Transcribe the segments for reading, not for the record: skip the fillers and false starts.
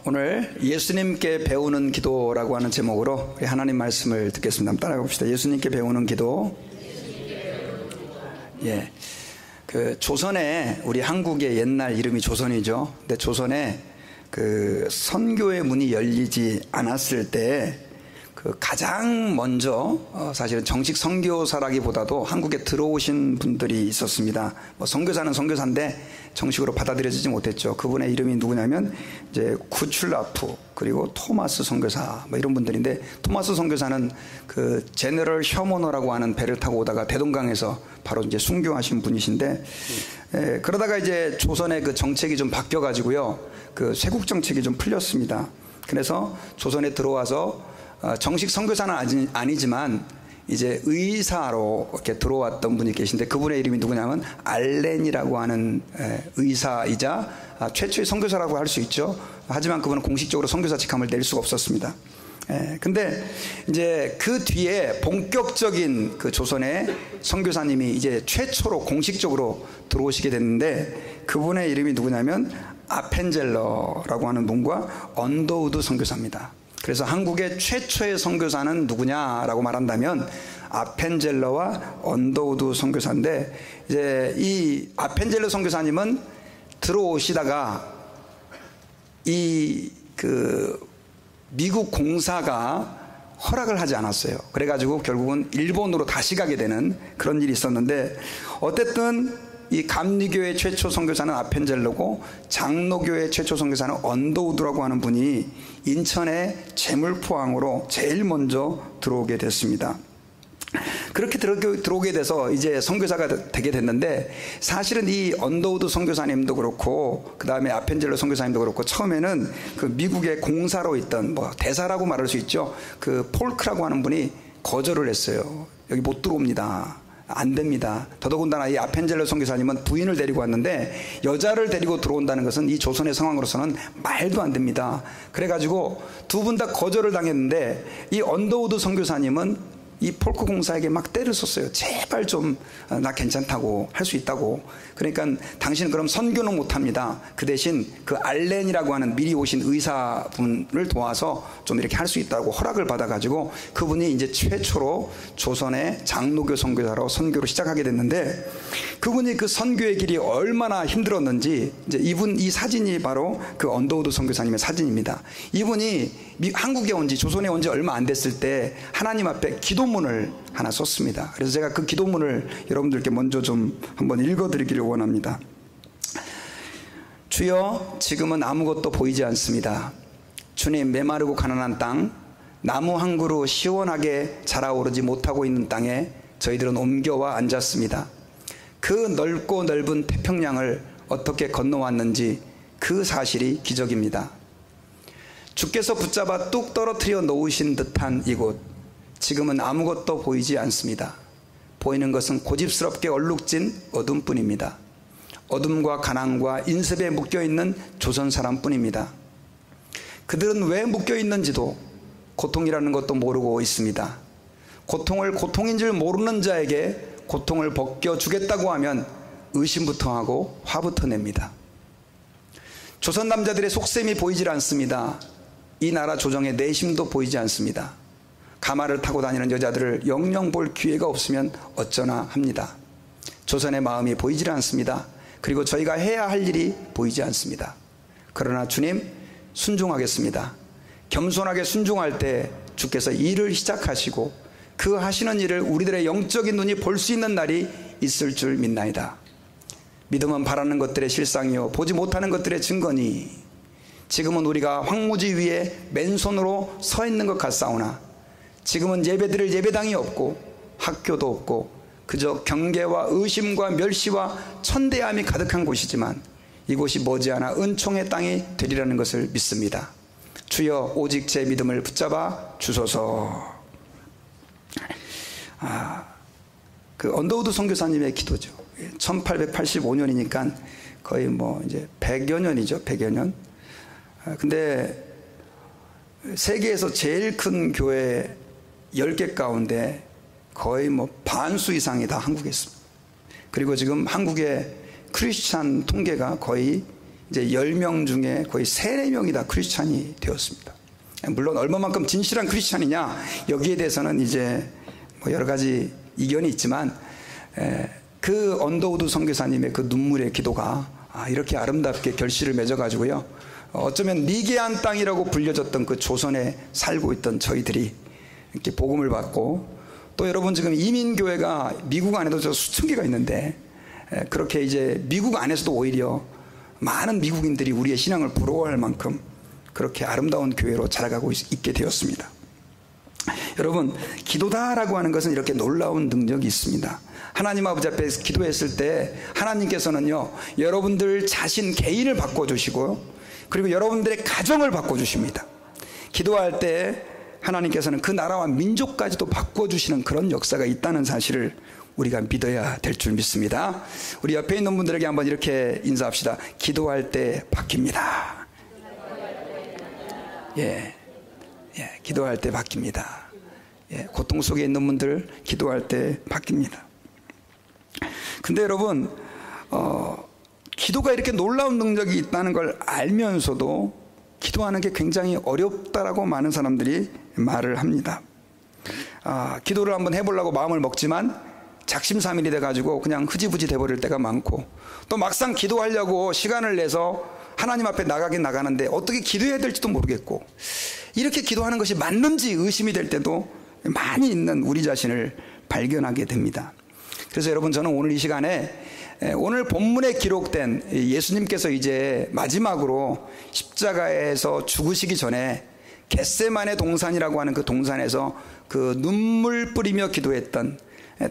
오늘 예수님께 배우는 기도라고 하는 제목으로 우리 하나님 말씀을 듣겠습니다. 한번 따라가 봅시다. 예수님께 배우는 기도. 예, 그 조선에, 우리 한국의 옛날 이름이 조선이죠. 근데 조선에 그 선교의 문이 열리지 않았을 때 그 가장 먼저 사실은 정식 선교사라기보다도 한국에 들어오신 분들이 있었습니다. 뭐 선교사는 선교사인데 정식으로 받아들여지지 못했죠. 그분의 이름이 누구냐면 이제 구출라프, 그리고 토마스 선교사, 뭐 이런 분들인데, 토마스 선교사는 그 제너럴 셔머너라고 하는 배를 타고 오다가 대동강에서 바로 이제 순교하신 분이신데, 그러다가 이제 조선의 그 정책이 좀 바뀌어가지고요, 그 쇄국 정책이 좀 풀렸습니다. 그래서 조선에 들어와서 정식 선교사는 아니지만 이제 의사로 이렇게 들어왔던 분이 계신데, 그분의 이름이 누구냐면 알렌이라고 하는 의사이자 최초의 선교사라고 할 수 있죠. 하지만 그분은 공식적으로 선교사 직함을 낼 수가 없었습니다. 근데 이제 그 뒤에 본격적인 그 조선의 선교사님이 이제 최초로 공식적으로 들어오시게 됐는데, 그분의 이름이 누구냐면 아펜젤러라고 하는 분과 언더우드 선교사입니다. 그래서 한국의 최초의 선교사는 누구냐라고 말한다면 아펜젤러와 언더우드 선교사인데, 이제 이 아펜젤러 선교사님은 들어오시다가 이 그 미국 공사가 허락을 하지 않았어요. 그래가지고 결국은 일본으로 다시 가게 되는 그런 일이 있었는데, 어쨌든 이 감리교의 최초 선교사는 아펜젤러고 장로교의 최초 선교사는 언더우드라고 하는 분이 인천의 제물포항으로 제일 먼저 들어오게 됐습니다. 그렇게 들어오게 돼서 이제 선교사가 되게 됐는데, 사실은 이 언더우드 선교사님도 그렇고 그 다음에 아펜젤러 선교사님도 그렇고 처음에는 그 미국의 공사로 있던, 뭐 대사라고 말할 수 있죠, 그 폴크라고 하는 분이 거절을 했어요. 여기 못 들어옵니다. 안 됩니다. 더더군다나 이 아펜젤러 선교사님은 부인을 데리고 왔는데 여자를 데리고 들어온다는 것은 이 조선의 상황으로서는 말도 안 됩니다. 그래가지고 두 분 다 거절을 당했는데, 이 언더우드 선교사님은 이 폴크 공사에게 막 때를 썼어요. 제발 좀 나 괜찮다고, 할 수 있다고. 그러니까 당신은 그럼 선교는 못합니다. 그 대신 그 알렌이라고 하는 미리 오신 의사분을 도와서 좀 이렇게 할 수 있다고 허락을 받아가지고 그분이 이제 최초로 조선의 장로교 선교사로 선교를 시작하게 됐는데, 그분이 그 선교의 길이 얼마나 힘들었는지, 이제 이 사진이 바로 그 언더우드 선교사님의 사진입니다. 이분이 한국에 온 지, 조선에 온 지 얼마 안 됐을 때 하나님 앞에 기도문을 하나 썼습니다. 그래서 제가 그 기도문을 여러분들께 먼저 좀 한번 읽어드리기를 원합니다. 주여, 지금은 아무것도 보이지 않습니다. 주님, 메마르고 가난한 땅, 나무 한 그루 시원하게 자라오르지 못하고 있는 땅에 저희들은 옮겨와 앉았습니다. 그 넓고 넓은 태평양을 어떻게 건너왔는지 그 사실이 기적입니다. 주께서 붙잡아 뚝 떨어뜨려 놓으신 듯한 이곳, 지금은 아무것도 보이지 않습니다. 보이는 것은 고집스럽게 얼룩진 어둠뿐입니다. 어둠과 가난과 인습에 묶여있는 조선 사람뿐입니다. 그들은 왜 묶여있는지도, 고통이라는 것도 모르고 있습니다. 고통을 고통인 줄 모르는 자에게 고통을 벗겨주겠다고 하면 의심부터 하고 화부터 냅니다. 조선 남자들의 속셈이 보이질 않습니다. 이 나라 조정의 내심도 보이지 않습니다. 가마를 타고 다니는 여자들을 영영 볼 기회가 없으면 어쩌나 합니다. 조선의 마음이 보이질 않습니다. 그리고 저희가 해야 할 일이 보이지 않습니다. 그러나 주님, 순종하겠습니다. 겸손하게 순종할 때 주께서 일을 시작하시고 그 하시는 일을 우리들의 영적인 눈이 볼 수 있는 날이 있을 줄 믿나이다. 믿음은 바라는 것들의 실상이요 보지 못하는 것들의 증거니, 지금은 우리가 황무지 위에 맨손으로 서 있는 것 같사오나 지금은 예배드릴 예배당이 없고 학교도 없고 그저 경계와 의심과 멸시와 천대함이 가득한 곳이지만 이곳이 머지않아 은총의 땅이 되리라는 것을 믿습니다. 주여, 오직 제 믿음을 붙잡아 주소서. 그 언더우드 선교사님의 기도죠. 1885년이니까 거의 뭐 이제 100여 년이죠. 100여 년. 근데 세계에서 제일 큰 교회 10개 가운데 거의 뭐 반수 이상이 다 한국에 있습니다. 그리고 지금 한국의 크리스찬 통계가 거의 이제 10명 중에 거의 3, 4명이 다 크리스찬이 되었습니다. 물론 얼마만큼 진실한 크리스찬이냐 여기에 대해서는 이제 뭐 여러 가지 이견이 있지만 그 언더우드 선교사님의 그 눈물의 기도가 이렇게 아름답게 결실을 맺어가지고요, 어쩌면 미개한 땅이라고 불려졌던 그 조선에 살고 있던 저희들이 이렇게 복음을 받고, 또 여러분 지금 이민교회가 미국 안에도 저 수천 개가 있는데 그렇게 이제 미국 안에서도 오히려 많은 미국인들이 우리의 신앙을 부러워할 만큼 그렇게 아름다운 교회로 자라가고 있게 되었습니다. 여러분, 기도다라고 하는 것은 이렇게 놀라운 능력이 있습니다. 하나님 아버지 앞에 기도했을 때 하나님께서는요, 여러분들 자신 개인을 바꿔주시고, 그리고 여러분들의 가정을 바꿔주십니다. 기도할 때 하나님께서는 그 나라와 민족까지도 바꿔주시는 그런 역사가 있다는 사실을 우리가 믿어야 될 줄 믿습니다. 우리 옆에 있는 분들에게 한번 이렇게 인사합시다. 기도할 때 바뀝니다. 기도할 때 바뀝니다. 고통 속에 있는 분들 기도할 때 바뀝니다. 근데 여러분, 기도가 이렇게 놀라운 능력이 있다는 걸 알면서도 기도하는 게 굉장히 어렵다라고 많은 사람들이 말을 합니다. 기도를 한번 해보려고 마음을 먹지만 작심삼일이 돼가지고 그냥 흐지부지 돼버릴 때가 많고, 또 막상 기도하려고 시간을 내서 하나님 앞에 나가긴 나가는데 어떻게 기도해야 될지도 모르겠고, 이렇게 기도하는 것이 맞는지 의심이 될 때도 많이 있는 우리 자신을 발견하게 됩니다. 그래서 여러분, 저는 오늘 이 시간에 오늘 본문에 기록된 예수님께서 이제 마지막으로 십자가에서 죽으시기 전에 겟세마네 동산이라고 하는 그 동산에서 그 눈물 뿌리며 기도했던,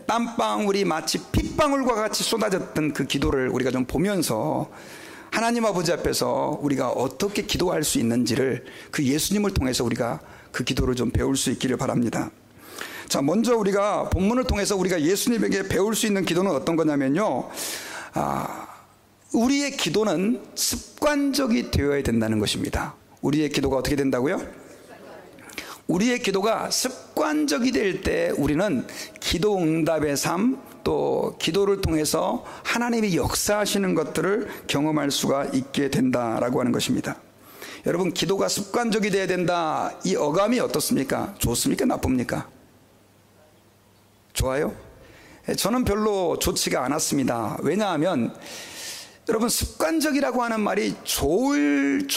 땀방울이 마치 핏방울과 같이 쏟아졌던 그 기도를 우리가 좀 보면서 하나님 아버지 앞에서 우리가 어떻게 기도할 수 있는지를 그 예수님을 통해서 우리가 그 기도를 좀 배울 수 있기를 바랍니다. 자, 먼저 우리가 본문을 통해서 우리가 예수님에게 배울 수 있는 기도는 어떤 거냐면요, 우리의 기도는 습관적이 되어야 된다는 것입니다. 우리의 기도가 어떻게 된다고요? 우리의 기도가 습관적이 될 때 우리는 기도 응답의 삶, 또 기도를 통해서 하나님이 역사하시는 것들을 경험할 수가 있게 된다라고 하는 것입니다. 여러분, 기도가 습관적이 돼야 된다, 이 어감이 어떻습니까? 좋습니까? 나쁩니까? 좋아요? 저는 별로 좋지가 않았습니다. 왜냐하면 여러분, 습관적이라고 하는 말이 좋은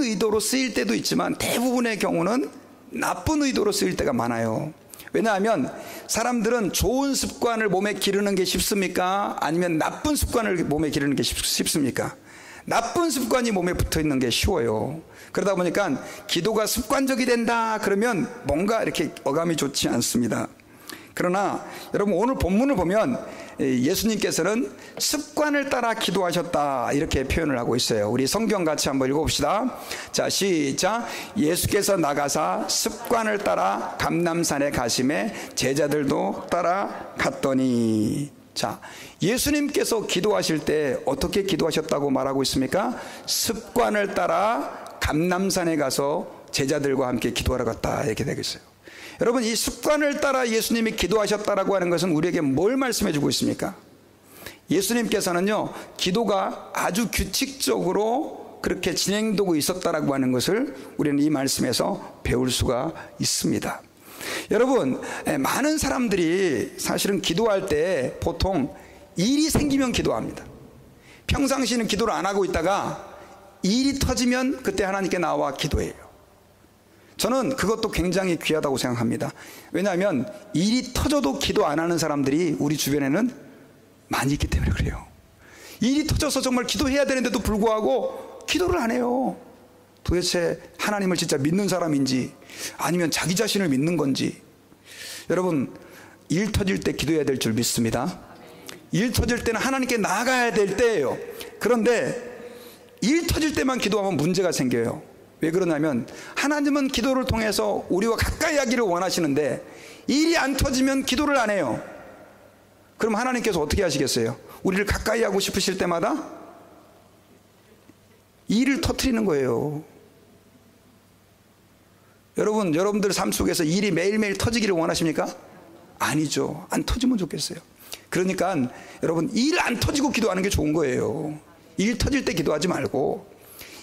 의도로 쓰일 때도 있지만 대부분의 경우는 나쁜 의도로 쓰일 때가 많아요. 왜냐하면 사람들은 좋은 습관을 몸에 기르는 게 쉽습니까? 아니면 나쁜 습관을 몸에 기르는 게 쉽습니까? 나쁜 습관이 몸에 붙어 있는 게 쉬워요. 그러다 보니까 기도가 습관적이 된다 그러면 뭔가 이렇게 어감이 좋지 않습니다. 그러나 여러분, 오늘 본문을 보면 예수님께서는 습관을 따라 기도하셨다 이렇게 표현을 하고 있어요. 우리 성경 같이 한번 읽어봅시다. 자, 시작. 예수께서 나가사 습관을 따라 감람산에 가심에 제자들도 따라갔더니. 자, 예수님께서 기도하실 때 어떻게 기도하셨다고 말하고 있습니까? 습관을 따라 감람산에 가서 제자들과 함께 기도하러 갔다 이렇게 되겠어요. 여러분, 이 습관을 따라 예수님이 기도하셨다라고 하는 것은 우리에게 뭘 말씀해 주고 있습니까? 예수님께서는요, 기도가 아주 규칙적으로 그렇게 진행되고 있었다라고 하는 것을 우리는 이 말씀에서 배울 수가 있습니다. 여러분, 많은 사람들이 사실은 기도할 때 보통 일이 생기면 기도합니다. 평상시는 기도를 안 하고 있다가 일이 터지면 그때 하나님께 나와 기도해요. 저는 그것도 굉장히 귀하다고 생각합니다. 왜냐하면 일이 터져도 기도 안 하는 사람들이 우리 주변에는 많이 있기 때문에 그래요. 일이 터져서 정말 기도해야 되는데도 불구하고 기도를 안 해요. 도대체 하나님을 진짜 믿는 사람인지 아니면 자기 자신을 믿는 건지. 여러분, 일 터질 때 기도해야 될 줄 믿습니다. 일 터질 때는 하나님께 나아가야 될 때예요. 그런데 일 터질 때만 기도하면 문제가 생겨요. 왜 그러냐면 하나님은 기도를 통해서 우리와 가까이 하기를 원하시는데 일이 안 터지면 기도를 안 해요. 그럼 하나님께서 어떻게 하시겠어요? 우리를 가까이 하고 싶으실 때마다 일을 터뜨리는 거예요. 여러분, 여러분들 삶 속에서 일이 매일매일 터지기를 원하십니까? 아니죠. 안 터지면 좋겠어요. 그러니까 여러분, 일 안 터지고 기도하는 게 좋은 거예요. 일 터질 때 기도하지 말고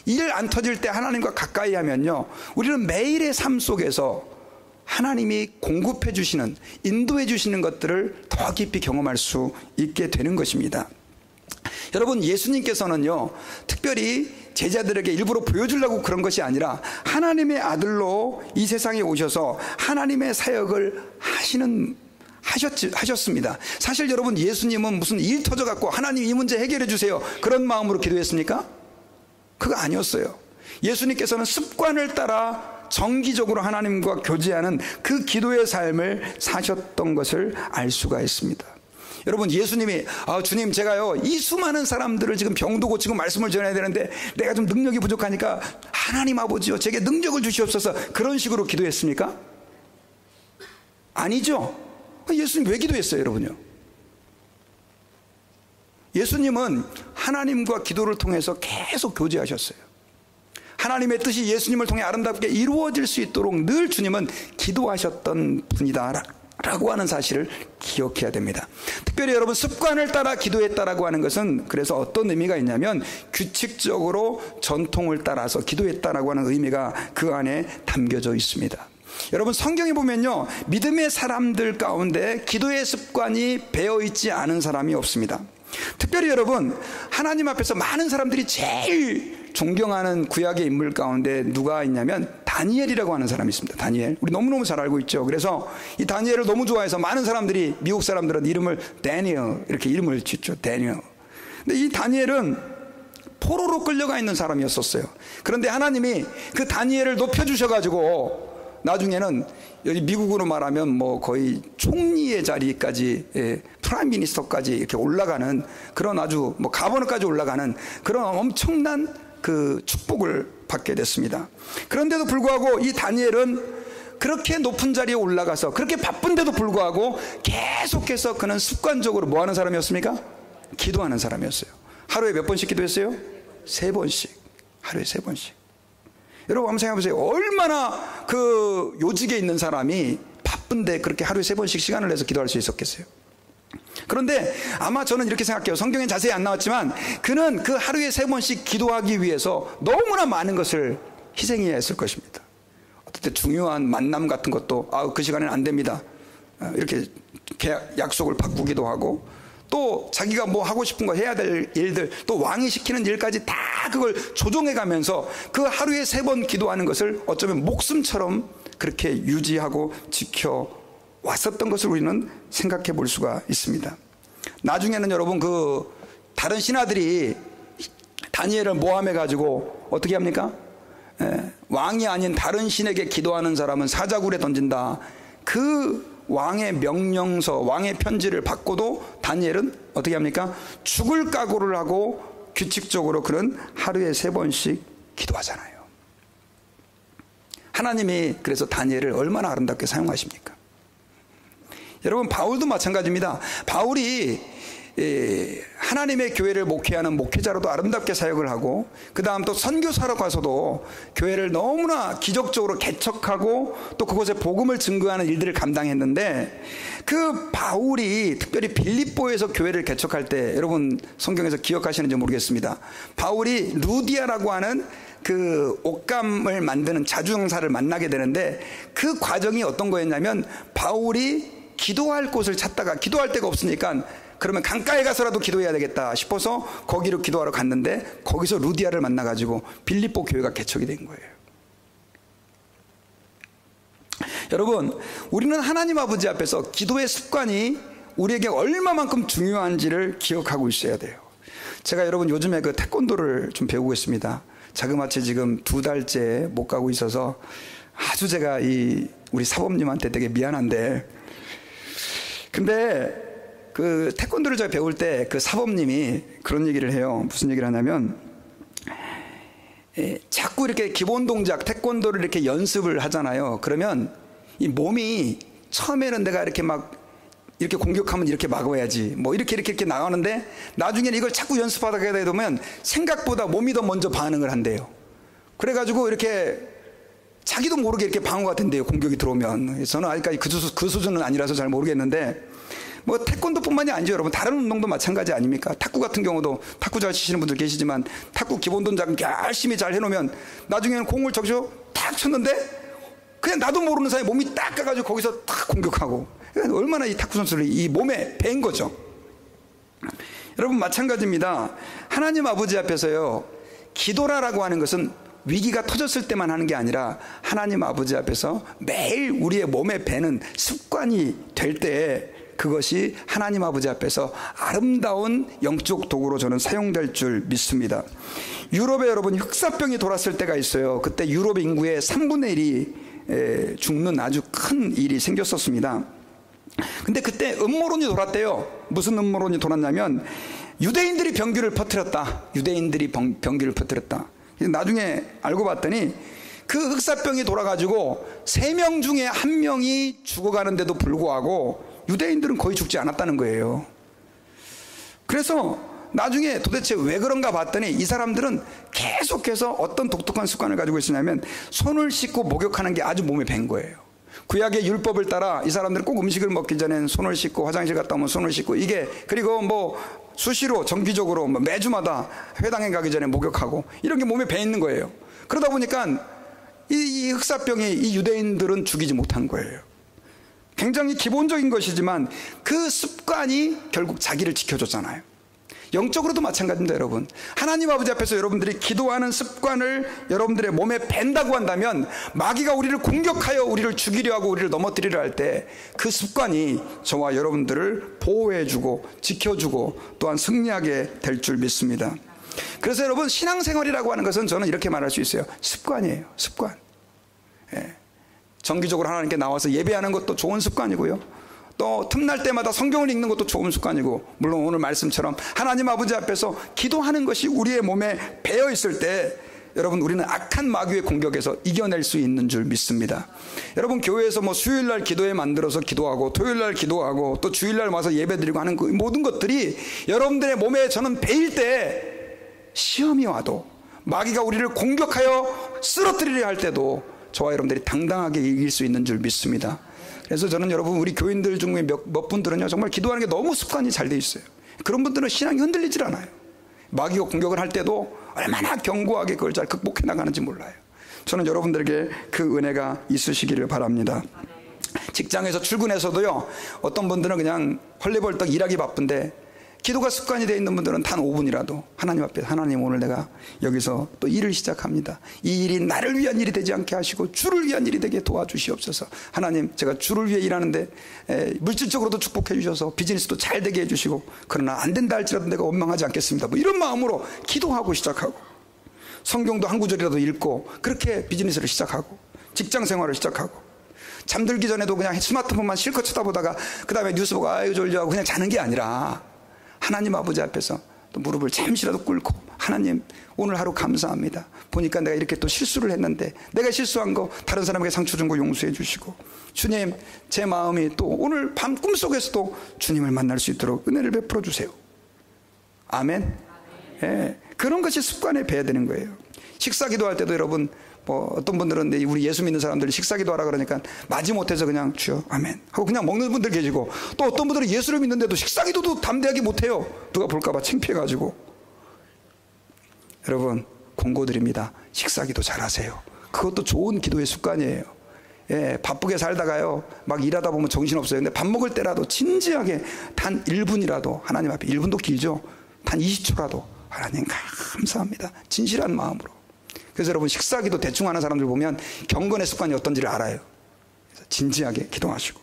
일 안 터질 때 하나님과 가까이 하면요, 우리는 매일의 삶 속에서 하나님이 공급해 주시는, 인도해 주시는 것들을 더 깊이 경험할 수 있게 되는 것입니다. 여러분, 예수님께서는요, 특별히 제자들에게 일부러 보여주려고 그런 것이 아니라 하나님의 아들로 이 세상에 오셔서 하나님의 사역을 하셨습니다. 사실 여러분, 예수님은 무슨 일 터져갖고 하나님 이 문제 해결해 주세요, 그런 마음으로 기도했습니까? 그거 아니었어요. 예수님께서는 습관을 따라 정기적으로 하나님과 교제하는 그 기도의 삶을 사셨던 것을 알 수가 있습니다. 여러분, 예수님이 주님, 제가요 이 수많은 사람들을 지금 병도 고치고 말씀을 전해야 되는데 내가 좀 능력이 부족하니까 하나님 아버지요, 제게 능력을 주시옵소서, 그런 식으로 기도했습니까? 아니죠. 예수님 왜 기도했어요, 여러분요? 예수님은 하나님과 기도를 통해서 계속 교제하셨어요. 하나님의 뜻이 예수님을 통해 아름답게 이루어질 수 있도록 늘 주님은 기도하셨던 분이다 라고 하는 사실을 기억해야 됩니다. 특별히 여러분, 습관을 따라 기도했다라고 하는 것은 그래서 어떤 의미가 있냐면 규칙적으로 전통을 따라서 기도했다라고 하는 의미가 그 안에 담겨져 있습니다. 여러분, 성경에 보면요, 믿음의 사람들 가운데 기도의 습관이 배어있지 않은 사람이 없습니다. 특별히 여러분, 하나님 앞에서 많은 사람들이 제일 존경하는 구약의 인물 가운데 누가 있냐면 다니엘이라고 하는 사람이 있습니다. 다니엘, 우리 너무너무 잘 알고 있죠. 그래서 이 다니엘을 너무 좋아해서 많은 사람들이, 미국 사람들은 이름을 다니엘 이렇게 이름을 짓죠. 다니엘. 근데 이 다니엘은 포로로 끌려가 있는 사람이었었어요. 그런데 하나님이 그 다니엘을 높여주셔가지고 나중에는 여기 미국으로 말하면 뭐 거의 총리의 자리까지, 프라임 미니스터까지 이렇게 올라가는 그런, 아주 뭐 가버너까지 올라가는 그런 엄청난 그 축복을 받게 됐습니다. 그런데도 불구하고 이 다니엘은 그렇게 높은 자리에 올라가서 그렇게 바쁜데도 불구하고 계속해서 그는 습관적으로 뭐 하는 사람이었습니까? 기도하는 사람이었어요. 하루에 몇 번씩 기도했어요? 3번씩. 하루에 3번씩. 여러분 한번 생각해 보세요. 얼마나 그 요직에 있는 사람이 바쁜데 그렇게 하루에 3번씩 시간을 내서 기도할 수 있었겠어요? 그런데 아마 저는 이렇게 생각해요. 성경엔 자세히 안 나왔지만 그는 그 하루에 3번씩 기도하기 위해서 너무나 많은 것을 희생해야 했을 것입니다. 어떨 때 중요한 만남 같은 것도 그 시간에는 안 됩니다, 이렇게 약속을 바꾸기도 하고, 또 자기가 뭐 하고 싶은 거 해야 될 일들, 또 왕이 시키는 일까지 다 그걸 조정해 가면서 그 하루에 3번 기도하는 것을 어쩌면 목숨처럼 그렇게 유지하고 지켜 왔었던 것을 우리는 생각해 볼 수가 있습니다. 나중에는 여러분, 그 다른 신하들이 다니엘을 모함해 가지고 어떻게 합니까? 왕이 아닌 다른 신에게 기도하는 사람은 사자굴에 던진다, 그 왕의 명령서, 왕의 편지를 받고도 다니엘은 어떻게 합니까? 죽을 각오를 하고 규칙적으로 그는 하루에 3번씩 기도하잖아요. 하나님이 그래서 다니엘을 얼마나 아름답게 사용하십니까? 여러분, 바울도 마찬가지입니다. 바울이 하나님의 교회를 목회하는 목회자로도 아름답게 사역을 하고, 그 다음 또 선교사로 가서도 교회를 너무나 기적적으로 개척하고 또 그곳에 복음을 증거하는 일들을 감당했는데, 그 바울이 특별히 빌립보에서 교회를 개척할 때, 여러분 성경에서 기억하시는지 모르겠습니다. 바울이 루디아라고 하는 그 옷감을 만드는 자주형사를 만나게 되는데, 그 과정이 어떤 거였냐면, 바울이 기도할 곳을 찾다가 기도할 데가 없으니까 그러면 강가에 가서라도 기도해야 되겠다 싶어서 거기로 기도하러 갔는데, 거기서 루디아를 만나가지고 빌립보 교회가 개척이 된 거예요. 여러분, 우리는 하나님 아버지 앞에서 기도의 습관이 우리에게 얼마만큼 중요한지를 기억하고 있어야 돼요. 제가 여러분 요즘에 그 태권도를 좀 배우고 있습니다. 자그마치 지금 2달째 못 가고 있어서 아주 제가 우리 사범님한테 되게 미안한데, 근데 그 태권도를 제가 배울 때 그 사범님이 그런 얘기를 해요. 무슨 얘기를 하냐면, 자꾸 이렇게 기본 동작 태권도를 이렇게 연습을 하잖아요. 그러면 이 몸이 처음에는 내가 이렇게 막 이렇게 공격하면 이렇게 막아야지 뭐 이렇게 나가는데, 나중에는 이걸 자꾸 연습하다가 되면 생각보다 몸이 더 먼저 반응을 한대요. 그래가지고 이렇게 자기도 모르게 이렇게 방어가 된대요, 공격이 들어오면. 저는 아직까지 그 수준은 아니라서 잘 모르겠는데, 뭐 태권도뿐만이 아니죠, 여러분. 다른 운동도 마찬가지 아닙니까? 탁구 같은 경우도 탁구 잘 치시는 분들 계시지만 탁구 기본 동작 열심히 잘 해놓으면 나중에는 공을 저기서 탁 쳤는데 그냥 나도 모르는 사이에 몸이 딱 가가지고 거기서 탁 공격하고. 그러니까 얼마나 이 탁구 선수를 이 몸에 밴 거죠. 여러분 마찬가지입니다. 하나님 아버지 앞에서요, 기도라고 하는 것은 위기가 터졌을 때만 하는 게 아니라 하나님 아버지 앞에서 매일 우리의 몸에 배는 습관이 될 때 그것이 하나님 아버지 앞에서 아름다운 영적 도구로 저는 사용될 줄 믿습니다. 유럽에 여러분 흑사병이 돌았을 때가 있어요. 그때 유럽 인구의 3분의 1이 죽는 아주 큰 일이 생겼었습니다. 근데 그때 음모론이 돌았대요. 무슨 음모론이 돌았냐면 유대인들이 병기를 퍼뜨렸다. 유대인들이 병기를 퍼뜨렸다. 나중에 알고 봤더니 그 흑사병이 돌아가지고 3명 중에 1명이 죽어가는데도 불구하고 유대인들은 거의 죽지 않았다는 거예요. 그래서 나중에 도대체 왜 그런가 봤더니 이 사람들은 계속해서 어떤 독특한 습관을 가지고 있었냐면 손을 씻고 목욕하는 게 아주 몸에 밴 거예요. 구약의 율법을 따라 이 사람들은 꼭 음식을 먹기 전엔 손을 씻고 화장실 갔다 오면 손을 씻고 이게 그리고 뭐 수시로 정기적으로 매주마다 회당에 가기 전에 목욕하고 이런 게 몸에 배 있는 거예요. 그러다 보니까 이 흑사병이 이 유대인들은 죽이지 못한 거예요. 굉장히 기본적인 것이지만 그 습관이 결국 자기를 지켜줬잖아요. 영적으로도 마찬가지입니다, 여러분. 하나님 아버지 앞에서 여러분들이 기도하는 습관을 여러분들의 몸에 밴다고 한다면 마귀가 우리를 공격하여 우리를 죽이려 하고 우리를 넘어뜨리려 할 때 그 습관이 저와 여러분들을 보호해주고 지켜주고 또한 승리하게 될 줄 믿습니다. 그래서 여러분 신앙생활이라고 하는 것은 저는 이렇게 말할 수 있어요. 습관이에요. 습관. 예. 정기적으로 하나님께 나와서 예배하는 것도 좋은 습관이고요. 또 틈날 때마다 성경을 읽는 것도 좋은 습관이고, 물론 오늘 말씀처럼 하나님 아버지 앞에서 기도하는 것이 우리의 몸에 배어 있을 때 여러분 우리는 악한 마귀의 공격에서 이겨낼 수 있는 줄 믿습니다. 여러분 교회에서 뭐 수요일날 기도회 만들어서 기도하고 토요일날 기도하고 또 주일날 와서 예배드리고 하는 그 모든 것들이 여러분들의 몸에 저는 배일 때 시험이 와도 마귀가 우리를 공격하여 쓰러뜨리려 할 때도 저와 여러분들이 당당하게 이길 수 있는 줄 믿습니다. 그래서 저는 여러분 우리 교인들 중에 몇 분들은요 정말 기도하는 게 너무 습관이 잘 돼 있어요. 그런 분들은 신앙이 흔들리질 않아요. 마귀가 공격을 할 때도 얼마나 견고하게 그걸 잘 극복해 나가는지 몰라요. 저는 여러분들에게 그 은혜가 있으시기를 바랍니다. 직장에서 출근해서도요 어떤 분들은 그냥 헐레벌떡 일하기 바쁜데 기도가 습관이 되어 있는 분들은 단 5분이라도 하나님 앞에, 하나님 오늘 내가 여기서 또 일을 시작합니다. 이 일이 나를 위한 일이 되지 않게 하시고 주를 위한 일이 되게 도와주시옵소서. 하나님 제가 주를 위해 일하는데 물질적으로도 축복해 주셔서 비즈니스도 잘 되게 해주시고, 그러나 안 된다 할지라도 내가 원망하지 않겠습니다. 뭐 이런 마음으로 기도하고 시작하고, 성경도 한 구절이라도 읽고 그렇게 비즈니스를 시작하고 직장 생활을 시작하고, 잠들기 전에도 그냥 스마트폰만 실컷 쳐다보다가 그 다음에 뉴스 보고 아유 졸려 하고 그냥 자는 게 아니라 하나님 아버지 앞에서 또 무릎을 잠시라도 꿇고, 하나님 오늘 하루 감사합니다. 보니까 내가 이렇게 또 실수를 했는데 내가 실수한 거 다른 사람에게 상처 준 거 용서해 주시고, 주님 제 마음이 또 오늘 밤 꿈속에서도 주님을 만날 수 있도록 은혜를 베풀어 주세요. 아멘. 예, 그런 것이 습관에 배야 되는 거예요. 식사 기도할 때도 여러분 뭐 어떤 분들은 우리 예수 믿는 사람들이 식사 기도하라 그러니까 마지못해서 그냥 주여 아멘 하고 그냥 먹는 분들 계시고, 또 어떤 분들은 예수를 믿는데도 식사 기도도 담대하게 못해요. 누가 볼까봐 창피해가지고. 여러분 권고드립니다. 식사 기도 잘하세요. 그것도 좋은 기도의 습관이에요. 예, 바쁘게 살다가요 막 일하다 보면 정신없어요. 근데 밥 먹을 때라도 진지하게 단 1분이라도 하나님 앞에, 1분도 길죠, 단 20초라도 하나님 감사합니다 진실한 마음으로. 그래서 여러분 식사기도 대충 하는 사람들 보면 경건의 습관이 어떤지를 알아요. 그래서 진지하게 기도하시고.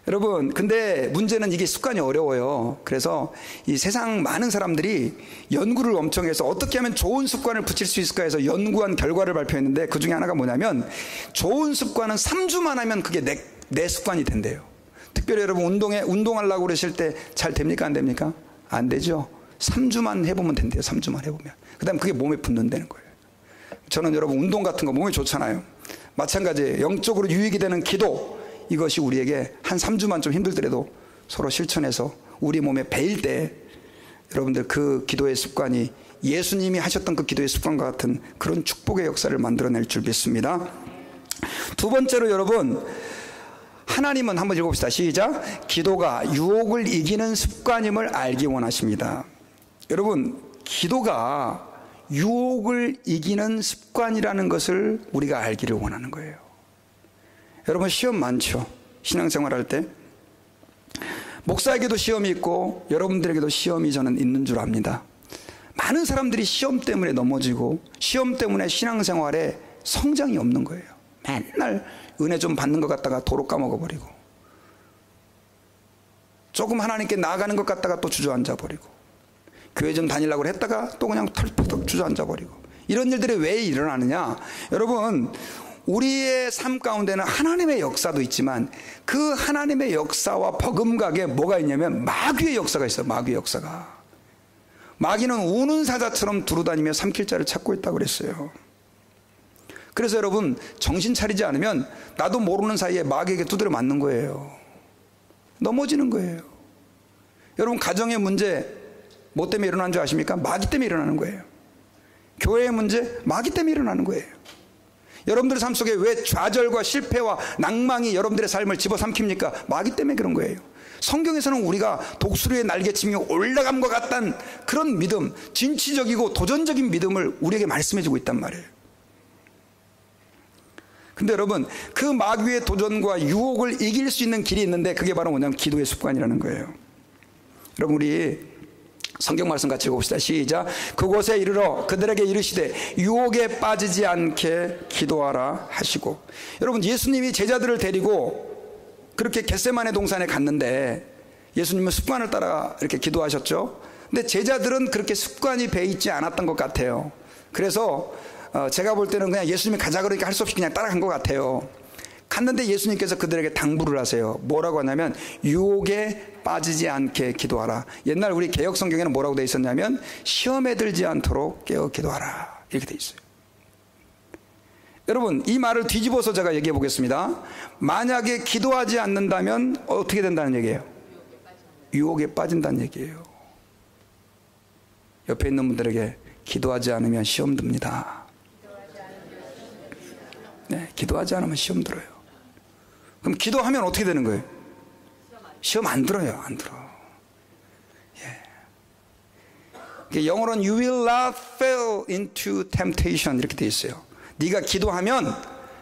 여러분 근데 문제는 이게 습관이 어려워요. 그래서 이 세상 많은 사람들이 연구를 엄청 해서 어떻게 하면 좋은 습관을 붙일 수 있을까 해서 연구한 결과를 발표했는데, 그 중에 하나가 뭐냐면 좋은 습관은 3주만 하면 그게 내 습관이 된대요. 특별히 여러분 운동하려고 그러실 때 잘 됩니까 안 됩니까? 안 되죠. 3주만 해보면 된대요. 3주만 해보면. 그 다음 그게 몸에 붙는다는 거예요. 저는 여러분 운동 같은 거 몸에 좋잖아요. 마찬가지예요. 영적으로 유익이 되는 기도, 이것이 우리에게 한 3주만 좀 힘들더라도 서로 실천해서 우리 몸에 배일 때 여러분들 그 기도의 습관이 예수님이 하셨던 그 기도의 습관과 같은 그런 축복의 역사를 만들어낼 줄 믿습니다. 두 번째로 여러분, 하나님은, 한번 읽어봅시다. 시작. 기도가 유혹을 이기는 습관임을 알기 원하십니다. 여러분, 기도가 유혹을 이기는 습관이라는 것을 우리가 알기를 원하는 거예요. 여러분, 시험 많죠? 신앙생활 할 때. 목사에게도 시험이 있고 여러분들에게도 시험이 저는 있는 줄 압니다. 많은 사람들이 시험 때문에 넘어지고 시험 때문에 신앙생활에 성장이 없는 거예요. 맨날 은혜 좀 받는 것 같다가 도로 까먹어버리고, 조금 하나님께 나아가는 것 같다가 또 주저앉아버리고, 교회 좀 다니려고 했다가 또 그냥 털떡 주저앉아버리고, 이런 일들이 왜 일어나느냐? 여러분, 우리의 삶 가운데는 하나님의 역사도 있지만 그 하나님의 역사와 버금가게 뭐가 있냐면 마귀의 역사가 있어요. 마귀의 역사가. 마귀는 우는 사자처럼 두루다니며 삼킬 자를 찾고 있다고 그랬어요. 그래서 여러분, 정신 차리지 않으면 나도 모르는 사이에 마귀에게 두드려 맞는 거예요. 넘어지는 거예요. 여러분, 가정의 문제 뭐 때문에 일어나는 줄 아십니까? 마귀 때문에 일어나는 거예요. 교회의 문제, 마귀 때문에 일어나는 거예요. 여러분들의 삶 속에 왜 좌절과 실패와 낭망이 여러분들의 삶을 집어삼킵니까? 마귀 때문에 그런 거예요. 성경에서는 우리가 독수리의 날개침이 올라감과 같다는 그런 믿음, 진취적이고 도전적인 믿음을 우리에게 말씀해주고 있단 말이에요. 근데 여러분, 그 마귀의 도전과 유혹을 이길 수 있는 길이 있는데 그게 바로 뭐냐면 기도의 습관이라는 거예요. 여러분, 우리 성경 말씀 같이 읽어봅시다. 시작. 그곳에 이르러 그들에게 이르시되 유혹에 빠지지 않게 기도하라 하시고. 여러분, 예수님이 제자들을 데리고 그렇게 겟세마네 동산에 갔는데 예수님은 습관을 따라 이렇게 기도하셨죠. 근데 제자들은 그렇게 습관이 배 있지 않았던 것 같아요. 그래서 제가 볼 때는 그냥 예수님이 가자 그러니까 할 수 없이 그냥 따라간 것 같아요. 갔는데 예수님께서 그들에게 당부를 하세요. 뭐라고 하냐면 유혹에 빠지지 않게 기도하라. 옛날 우리 개역 성경에는 뭐라고 되어 있었냐면 시험에 들지 않도록 깨어 기도하라, 이렇게 되어 있어요. 여러분, 이 말을 뒤집어서 제가 얘기해 보겠습니다. 만약에 기도하지 않는다면 어떻게 된다는 얘기예요? 유혹에 빠진다는 얘기예요. 옆에 있는 분들에게 기도하지 않으면 시험 듭니다. 네, 기도하지 않으면 시험 들어요. 그럼 기도하면 어떻게 되는 거예요? 시험 안 들어요. 안 들어. 예. 영어로는 You will not fall into temptation 이렇게 되어 있어요. 네가 기도하면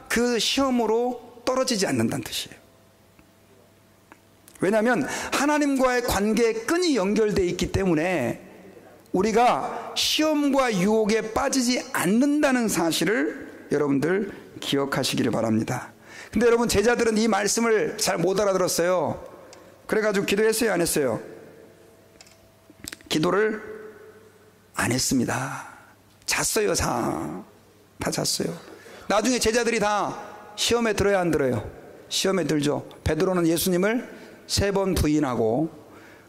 그 시험으로 떨어지지 않는다는 뜻이에요. 왜냐하면 하나님과의 관계에 끈이 연결되어 있기 때문에 우리가 시험과 유혹에 빠지지 않는다는 사실을 여러분들 기억하시기를 바랍니다. 근데 여러분, 제자들은 이 말씀을 잘 못 알아들었어요. 그래가지고 기도했어요, 안 했어요? 기도를 안 했습니다. 잤어요. 다 잤어요. 나중에 제자들이 다 시험에 들어야 안 들어요? 시험에 들죠. 베드로는 예수님을 3번 부인하고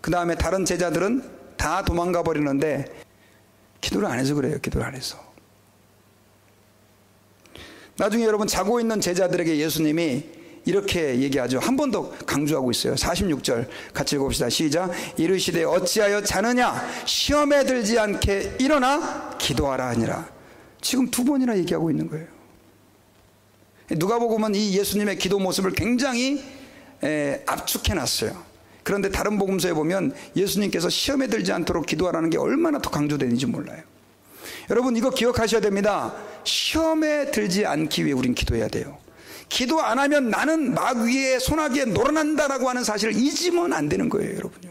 그 다음에 다른 제자들은 다 도망가 버리는데 기도를 안 해서 그래요. 기도를 안 해서. 나중에 여러분, 자고 있는 제자들에게 예수님이 이렇게 얘기하죠. 한 번 더 강조하고 있어요. 46절 같이 읽어봅시다. 시작. 이르시되 어찌하여 자느냐? 시험에 들지 않게 일어나 기도하라 하니라. 지금 2번이나 얘기하고 있는 거예요. 누가 보면 이 예수님의 기도 모습을 굉장히 압축해놨어요. 그런데 다른 복음서에 보면 예수님께서 시험에 들지 않도록 기도하라는 게 얼마나 더 강조되는지 몰라요. 여러분, 이거 기억하셔야 됩니다. 시험에 들지 않기 위해 우린 기도해야 돼요. 기도 안 하면 나는 마귀의 소나기에 놀아난다라고 하는 사실을 잊으면 안 되는 거예요, 여러분요.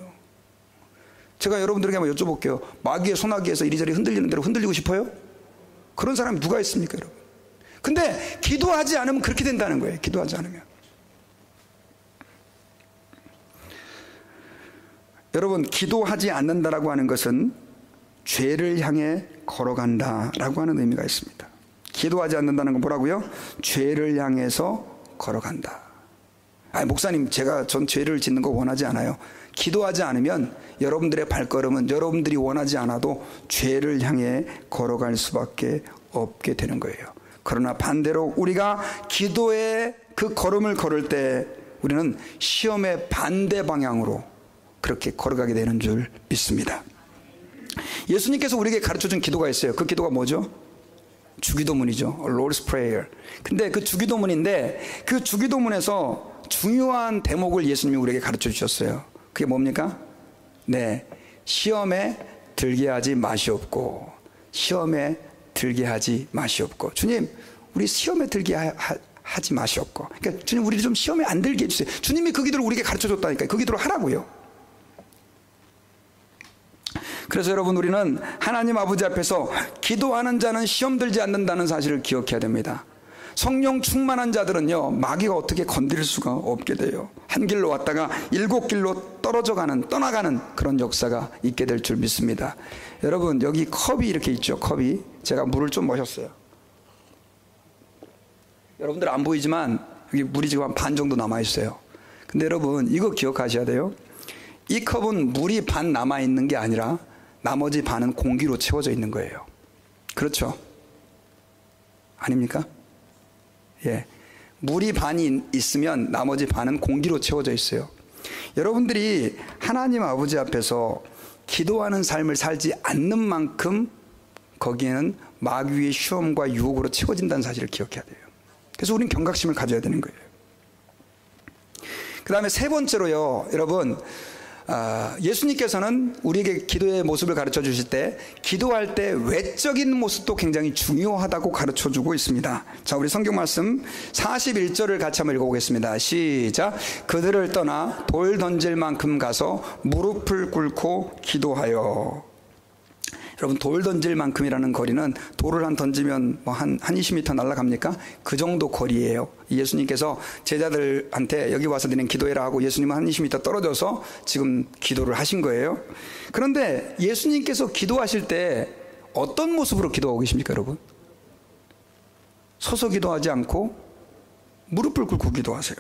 제가 여러분들에게 한번 여쭤볼게요. 마귀의 소나기에서 이리저리 흔들리는 대로 흔들리고 싶어요? 그런 사람이 누가 있습니까, 여러분? 근데 기도하지 않으면 그렇게 된다는 거예요. 기도하지 않으면. 여러분, 기도하지 않는다라고 하는 것은 죄를 향해 걸어간다라고 하는 의미가 있습니다. 기도하지 않는다는 건 뭐라고요? 죄를 향해서 걸어간다. 아니, 목사님, 전 죄를 짓는 거 원하지 않아요. 기도하지 않으면 여러분들의 발걸음은 여러분들이 원하지 않아도 죄를 향해 걸어갈 수밖에 없게 되는 거예요. 그러나 반대로 우리가 기도의 그 걸음을 걸을 때 우리는 시험의 반대 방향으로 그렇게 걸어가게 되는 줄 믿습니다. 예수님께서 우리에게 가르쳐준 기도가 있어요. 그 기도가 뭐죠? 주기도문이죠. Lord's Prayer. 근데 그 주기도문인데 그 주기도문에서 중요한 대목을 예수님이 우리에게 가르쳐 주셨어요. 그게 뭡니까? 네, 시험에 들게 하지 마시옵고, 시험에 들게 하지 마시옵고. 주님, 우리 시험에 들게 하지 마시옵고. 그러니까 주님, 우리를 좀 시험에 안 들게 해주세요. 주님이 그 기도를 우리에게 가르쳐 줬다니까요. 그 기도를 하라고요. 그래서 여러분, 우리는 하나님 아버지 앞에서 기도하는 자는 시험 들지 않는다는 사실을 기억해야 됩니다. 성령 충만한 자들은요, 마귀가 어떻게 건드릴 수가 없게 돼요. 한 길로 왔다가 7길로 떠나가는 그런 역사가 있게 될 줄 믿습니다. 여러분, 여기 컵이 이렇게 있죠. 컵이. 제가 물을 좀 마셨어요. 여러분들 안 보이지만 여기 물이 지금 한 반 정도 남아 있어요. 근데 여러분, 이거 기억하셔야 돼요. 이 컵은 물이 반 남아 있는 게 아니라 나머지 반은 공기로 채워져 있는 거예요. 그렇죠? 아닙니까? 예. 물이 반이 있으면 나머지 반은 공기로 채워져 있어요. 여러분들이 하나님 아버지 앞에서 기도하는 삶을 살지 않는 만큼 거기에는 마귀의 시험과 유혹으로 채워진다는 사실을 기억해야 돼요. 그래서 우리는 경각심을 가져야 되는 거예요. 그 다음에 세 번째로요, 여러분, 예수님께서는 우리에게 기도의 모습을 가르쳐 주실 때 기도할 때 외적인 모습도 굉장히 중요하다고 가르쳐 주고 있습니다. 자, 우리 성경 말씀 41절을 같이 한번 읽어보겠습니다. 시작. 그들을 떠나 돌 던질 만큼 가서 무릎을 꿇고 기도하여. 여러분, 돌 던질 만큼이라는 거리는 돌을 한 던지면 뭐 한 20m 날아갑니까? 그 정도 거리예요. 예수님께서 제자들한테 여기 와서 너는 기도해라 하고 예수님은 한 20m 떨어져서 지금 기도를 하신 거예요. 그런데 예수님께서 기도하실 때 어떤 모습으로 기도하고 계십니까, 여러분? 서서 기도하지 않고 무릎을 꿇고 기도하세요.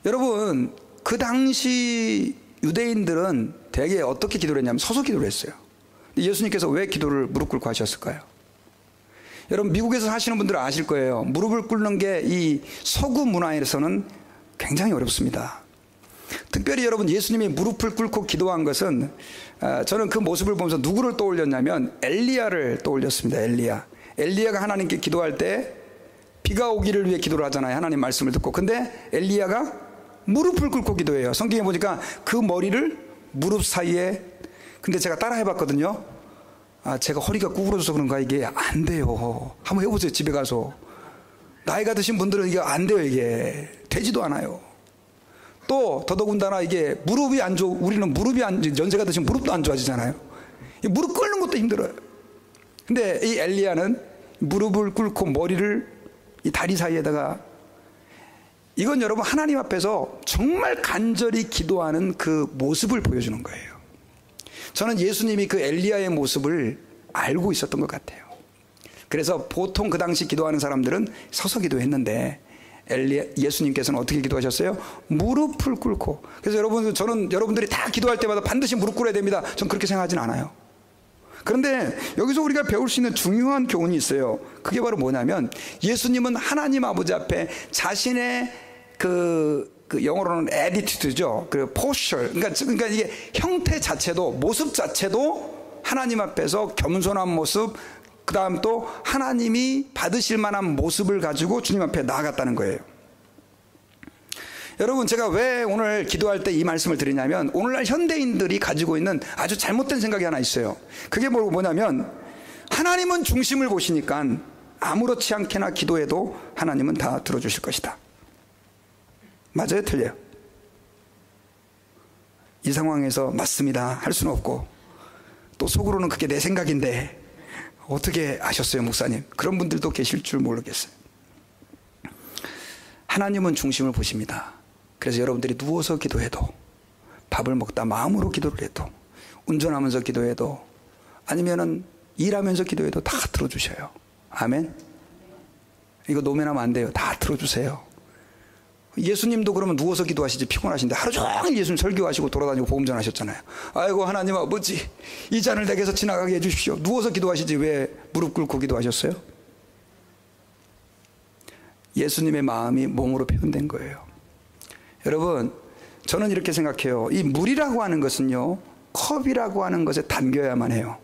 여러분, 그 당시 유대인들은 대개 어떻게 기도를 했냐면 서서 기도를 했어요. 예수님께서 왜 기도를 무릎 꿇고 하셨을까요? 여러분, 미국에서 사시는 분들은 아실 거예요. 무릎을 꿇는 게 이 서구 문화에서는 굉장히 어렵습니다. 특별히 여러분, 예수님이 무릎을 꿇고 기도한 것은 저는 그 모습을 보면서 누구를 떠올렸냐면 엘리야를 떠올렸습니다. 엘리야가 하나님께 기도할 때 비가 오기를 위해 기도를 하잖아요. 하나님 말씀을 듣고. 근데 엘리야가 무릎을 꿇고 기도해요. 성경에 보니까 그 머리를 무릎 사이에, 근데 제가 따라 해봤거든요. 제가 허리가 구부러져서 그런가 이게 안 돼요. 한번 해보세요, 집에 가서. 나이가 드신 분들은 이게 안 돼요. 이게 되지도 않아요. 또 더더군다나 이게 무릎이 안 좋아. 우리는 무릎이 연세가 드시면 무릎도 안 좋아지잖아요. 무릎 꿇는 것도 힘들어요. 근데 이 엘리야는 무릎을 꿇고 머리를 이 다리 사이에다가, 이건 여러분 하나님 앞에서 정말 간절히 기도하는 그 모습을 보여주는 거예요. 저는 예수님이 그 엘리야의 모습을 알고 있었던 것 같아요. 그래서 보통 그 당시 기도하는 사람들은 서서 기도했는데 예수님께서는 어떻게 기도하셨어요? 무릎을 꿇고. 그래서 저는 여러분들이 다 기도할 때마다 반드시 무릎 꿇어야 됩니다. 저는 그렇게 생각하진 않아요. 그런데 여기서 우리가 배울 수 있는 중요한 교훈이 있어요. 그게 바로 뭐냐면 예수님은 하나님 아버지 앞에 자신의 그 영어로는 attitude죠. 그 posture. 그러니까 이게 형태 자체도, 모습 자체도 하나님 앞에서 겸손한 모습, 그 다음 또 하나님이 받으실 만한 모습을 가지고 주님 앞에 나아갔다는 거예요. 여러분, 제가 왜 오늘 기도할 때 이 말씀을 드리냐면, 오늘날 현대인들이 가지고 있는 아주 잘못된 생각이 하나 있어요. 그게 뭐냐면, 하나님은 중심을 보시니까 아무렇지 않게나 기도해도 하나님은 다 들어주실 것이다. 맞아요? 틀려요? 이 상황에서 맞습니다 할 수는 없고, 또 속으로는 그게 내 생각인데 어떻게 아셨어요, 목사님? 그런 분들도 계실 줄 모르겠어요. 하나님은 중심을 보십니다. 그래서 여러분들이 누워서 기도해도, 밥을 먹다 마음으로 기도를 해도, 운전하면서 기도해도, 아니면은 일하면서 기도해도 다 들어주셔요. 아멘? 이거 노면하면 안 돼요. 다 들어주세요. 예수님도 그러면 누워서 기도하시지 피곤하신데 하루 종일 예수님 설교하시고 돌아다니고 복음 전하셨잖아요. 아이고 하나님 아버지, 이 잔을 내게서 지나가게 해주십시오. 누워서 기도하시지 왜 무릎 꿇고 기도하셨어요? 예수님의 마음이 몸으로 표현된 거예요. 여러분, 저는 이렇게 생각해요. 이 물이라고 하는 것은요, 컵이라고 하는 것에 담겨야만 해요.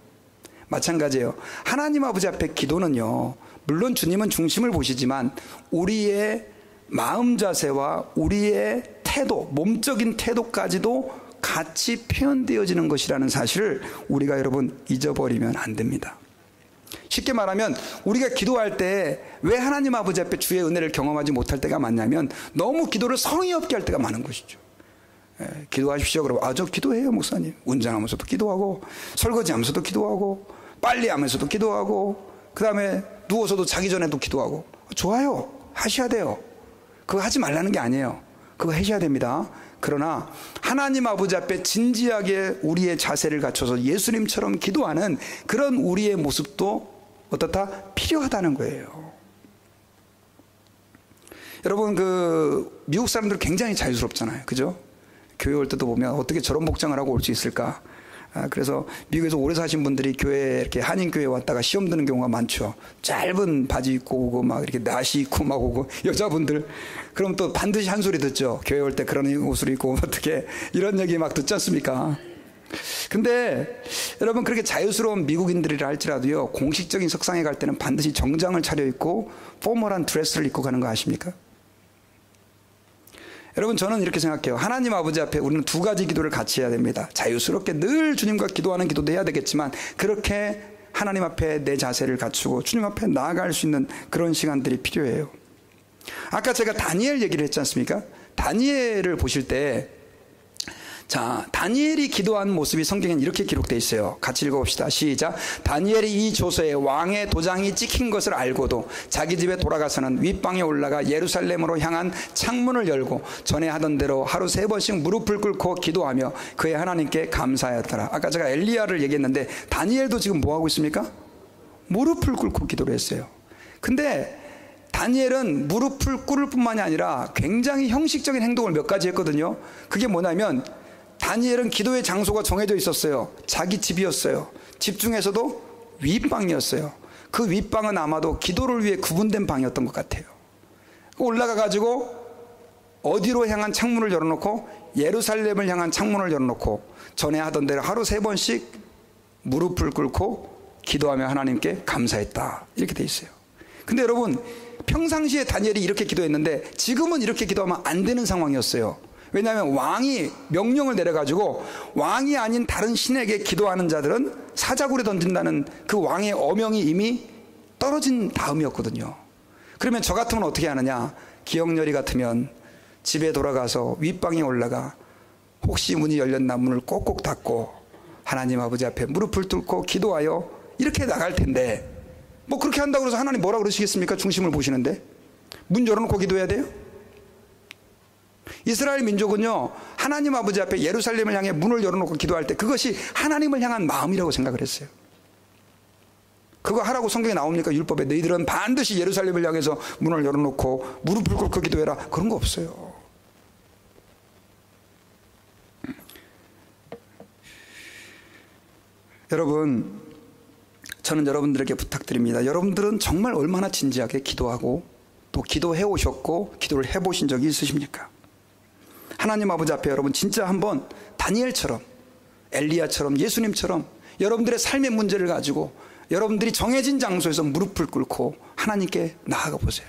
마찬가지예요. 하나님 아버지 앞에 기도는요, 물론 주님은 중심을 보시지만 우리의 마음 자세와 우리의 태도, 몸적인 태도까지도 같이 표현되어지는 것이라는 사실을 우리가 여러분 잊어버리면 안 됩니다. 쉽게 말하면 우리가 기도할 때 왜 하나님 아버지 앞에 주의 은혜를 경험하지 못할 때가 많냐면 너무 기도를 성의 없게 할 때가 많은 것이죠. 기도하십시오. 그러면 저 기도해요 목사님. 운전하면서도 기도하고, 설거지하면서도 기도하고, 빨래하면서도 기도하고, 그 다음에 누워서도 자기 전에도 기도하고. 좋아요, 하셔야 돼요. 그거 하지 말라는 게 아니에요. 그거 하셔야 됩니다. 그러나 하나님 아버지 앞에 진지하게 우리의 자세를 갖춰서 예수님처럼 기도하는 그런 우리의 모습도 어떻다? 필요하다는 거예요. 여러분, 미국 사람들 굉장히 자유스럽잖아요. 그죠? 교회 올 때도 보면 어떻게 저런 복장을 하고 올 수 있을까? 그래서 미국에서 오래 사신 분들이 교회, 이렇게 한인교회 왔다가 시험 드는 경우가 많죠. 짧은 바지 입고 오고, 막 이렇게 나시 입고 막 오고, 여자분들. 그럼 또 반드시 한 소리 듣죠. 교회 올 때 그런 옷을 입고 어떻게, 이런 얘기 막 듣지 않습니까? 근데 여러분, 그렇게 자유스러운 미국인들이라 할지라도요, 공식적인 석상에 갈 때는 반드시 정장을 차려입고 포멀한 드레스를 입고 가는 거 아십니까? 여러분, 저는 이렇게 생각해요. 하나님 아버지 앞에 우리는 두 가지 기도를 같이 해야 됩니다. 자유스럽게 늘 주님과 기도하는 기도도 해야 되겠지만, 그렇게 하나님 앞에 내 자세를 갖추고 주님 앞에 나아갈 수 있는 그런 시간들이 필요해요. 아까 제가 다니엘 얘기를 했지 않습니까? 다니엘을 보실 때, 자, 다니엘이 기도한 모습이 성경엔 이렇게 기록되어 있어요. 같이 읽어봅시다. 시작. 다니엘이 이 조서에 왕의 도장이 찍힌 것을 알고도 자기 집에 돌아가서는 윗방에 올라가 예루살렘으로 향한 창문을 열고 전에 하던 대로 하루 3번씩 무릎을 꿇고 기도하며 그의 하나님께 감사하였더라. 아까 제가 엘리야를 얘기했는데 다니엘도 지금 뭐 하고 있습니까? 무릎을 꿇고 기도를 했어요. 근데 다니엘은 무릎을 꿇을 뿐만이 아니라 굉장히 형식적인 행동을 몇 가지 했거든요. 그게 뭐냐면 다니엘은 기도의 장소가 정해져 있었어요. 자기 집이었어요. 집 중에서도 윗방이었어요. 그 윗방은 아마도 기도를 위해 구분된 방이었던 것 같아요. 올라가 가지고 어디로 향한 창문을 열어놓고 예루살렘을 향한 창문을 열어놓고 전에 하던 대로 하루 3번씩 무릎을 꿇고 기도하며 하나님께 감사했다. 이렇게 돼 있어요. 근데 여러분, 평상시에 다니엘이 이렇게 기도했는데 지금은 이렇게 기도하면 안 되는 상황이었어요. 왜냐하면 왕이 명령을 내려가지고 왕이 아닌 다른 신에게 기도하는 자들은 사자굴에 던진다는 그 왕의 어명이 이미 떨어진 다음이었거든요. 그러면 저 같으면 어떻게 하느냐? 기억렬이 같으면 집에 돌아가서 윗방에 올라가 혹시 문이 열렸나 문을 꼭꼭 닫고 하나님 아버지 앞에 무릎을 꿇고 기도하여 이렇게 나갈 텐데, 뭐 그렇게 한다고 해서 하나님 뭐라 그러시겠습니까? 중심을 보시는데. 문 열어놓고 기도해야 돼요? 이스라엘 민족은요, 하나님 아버지 앞에 예루살렘을 향해 문을 열어놓고 기도할 때 그것이 하나님을 향한 마음이라고 생각을 했어요. 그거 하라고 성경에 나옵니까? 율법에 너희들은 반드시 예루살렘을 향해서 문을 열어놓고 무릎을 꿇고 기도해라. 그런 거 없어요. 여러분, 저는 여러분들에게 부탁드립니다. 여러분들은 정말 얼마나 진지하게 기도하고 또 기도해 오셨고 기도를 해보신 적이 있으십니까? 하나님 아버지 앞에 여러분 진짜 한번 다니엘처럼, 엘리야처럼, 예수님처럼 여러분들의 삶의 문제를 가지고 여러분들이 정해진 장소에서 무릎을 꿇고 하나님께 나아가 보세요.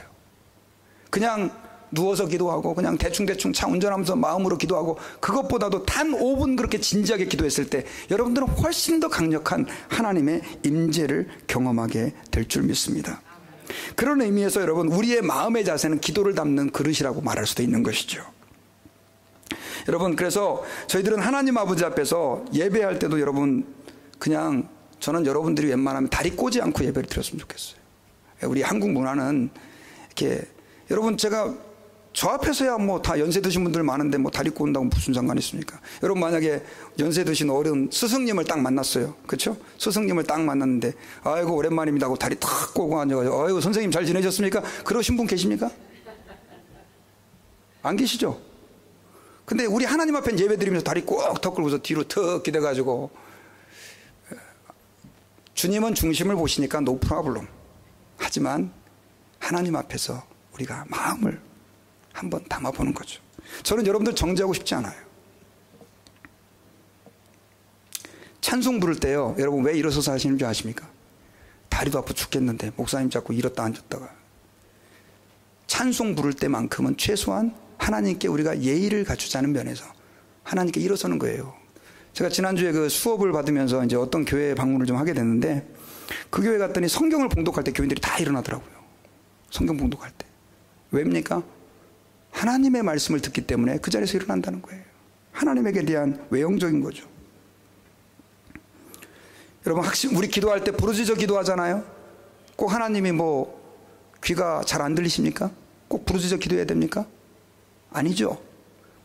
그냥 누워서 기도하고 그냥 대충대충 차 운전하면서 마음으로 기도하고 그것보다도 단 5분 그렇게 진지하게 기도했을 때 여러분들은 훨씬 더 강력한 하나님의 임재를 경험하게 될 줄 믿습니다. 그런 의미에서 여러분, 우리의 마음의 자세는 기도를 담는 그릇이라고 말할 수도 있는 것이죠. 여러분, 그래서 저희들은 하나님 아버지 앞에서 예배할 때도 여러분, 그냥 저는 여러분들이 웬만하면 다리 꼬지 않고 예배를 드렸으면 좋겠어요. 우리 한국 문화는 이렇게, 여러분, 제가 저 앞에서야 뭐 다 연세 드신 분들 많은데 뭐 다리 꼬는다고 무슨 상관이 있습니까? 여러분, 만약에 연세 드신 어른 스승님을 딱 만났어요. 그렇죠? 스승님을 딱 만났는데 아이고 오랜만입니다 하고 다리 탁 꼬고 앉아가지고 아이고 선생님 잘 지내셨습니까? 그러신 분 계십니까? 안 계시죠? 근데 우리 하나님 앞에 예배 드리면서 다리 꼭 턱 긁고서 뒤로 턱 기대가지고, 주님은 중심을 보시니까 no problem. 하지만 하나님 앞에서 우리가 마음을 한번 담아보는 거죠. 저는 여러분들 정죄하고 싶지 않아요. 찬송 부를 때요, 여러분 왜 일어서서 하시는 줄 아십니까? 다리도 아파 죽겠는데 목사님 자꾸 일었다 앉았다가. 찬송 부를 때만큼은 최소한 하나님께 우리가 예의를 갖추자는 면에서 하나님께 일어서는 거예요. 제가 지난주에 그 수업을 받으면서 이제 어떤 교회에 방문을 좀 하게 됐는데, 그 교회 갔더니 성경을 봉독할 때 교인들이 다 일어나더라고요. 성경 봉독할 때. 왜입니까? 하나님의 말씀을 듣기 때문에 그 자리에서 일어난다는 거예요. 하나님에게 대한 외형적인 거죠. 여러분, 우리 기도할 때 부르짖어 기도하잖아요. 꼭 하나님이 뭐 귀가 잘 안 들리십니까? 꼭 부르짖어 기도해야 됩니까? 아니죠.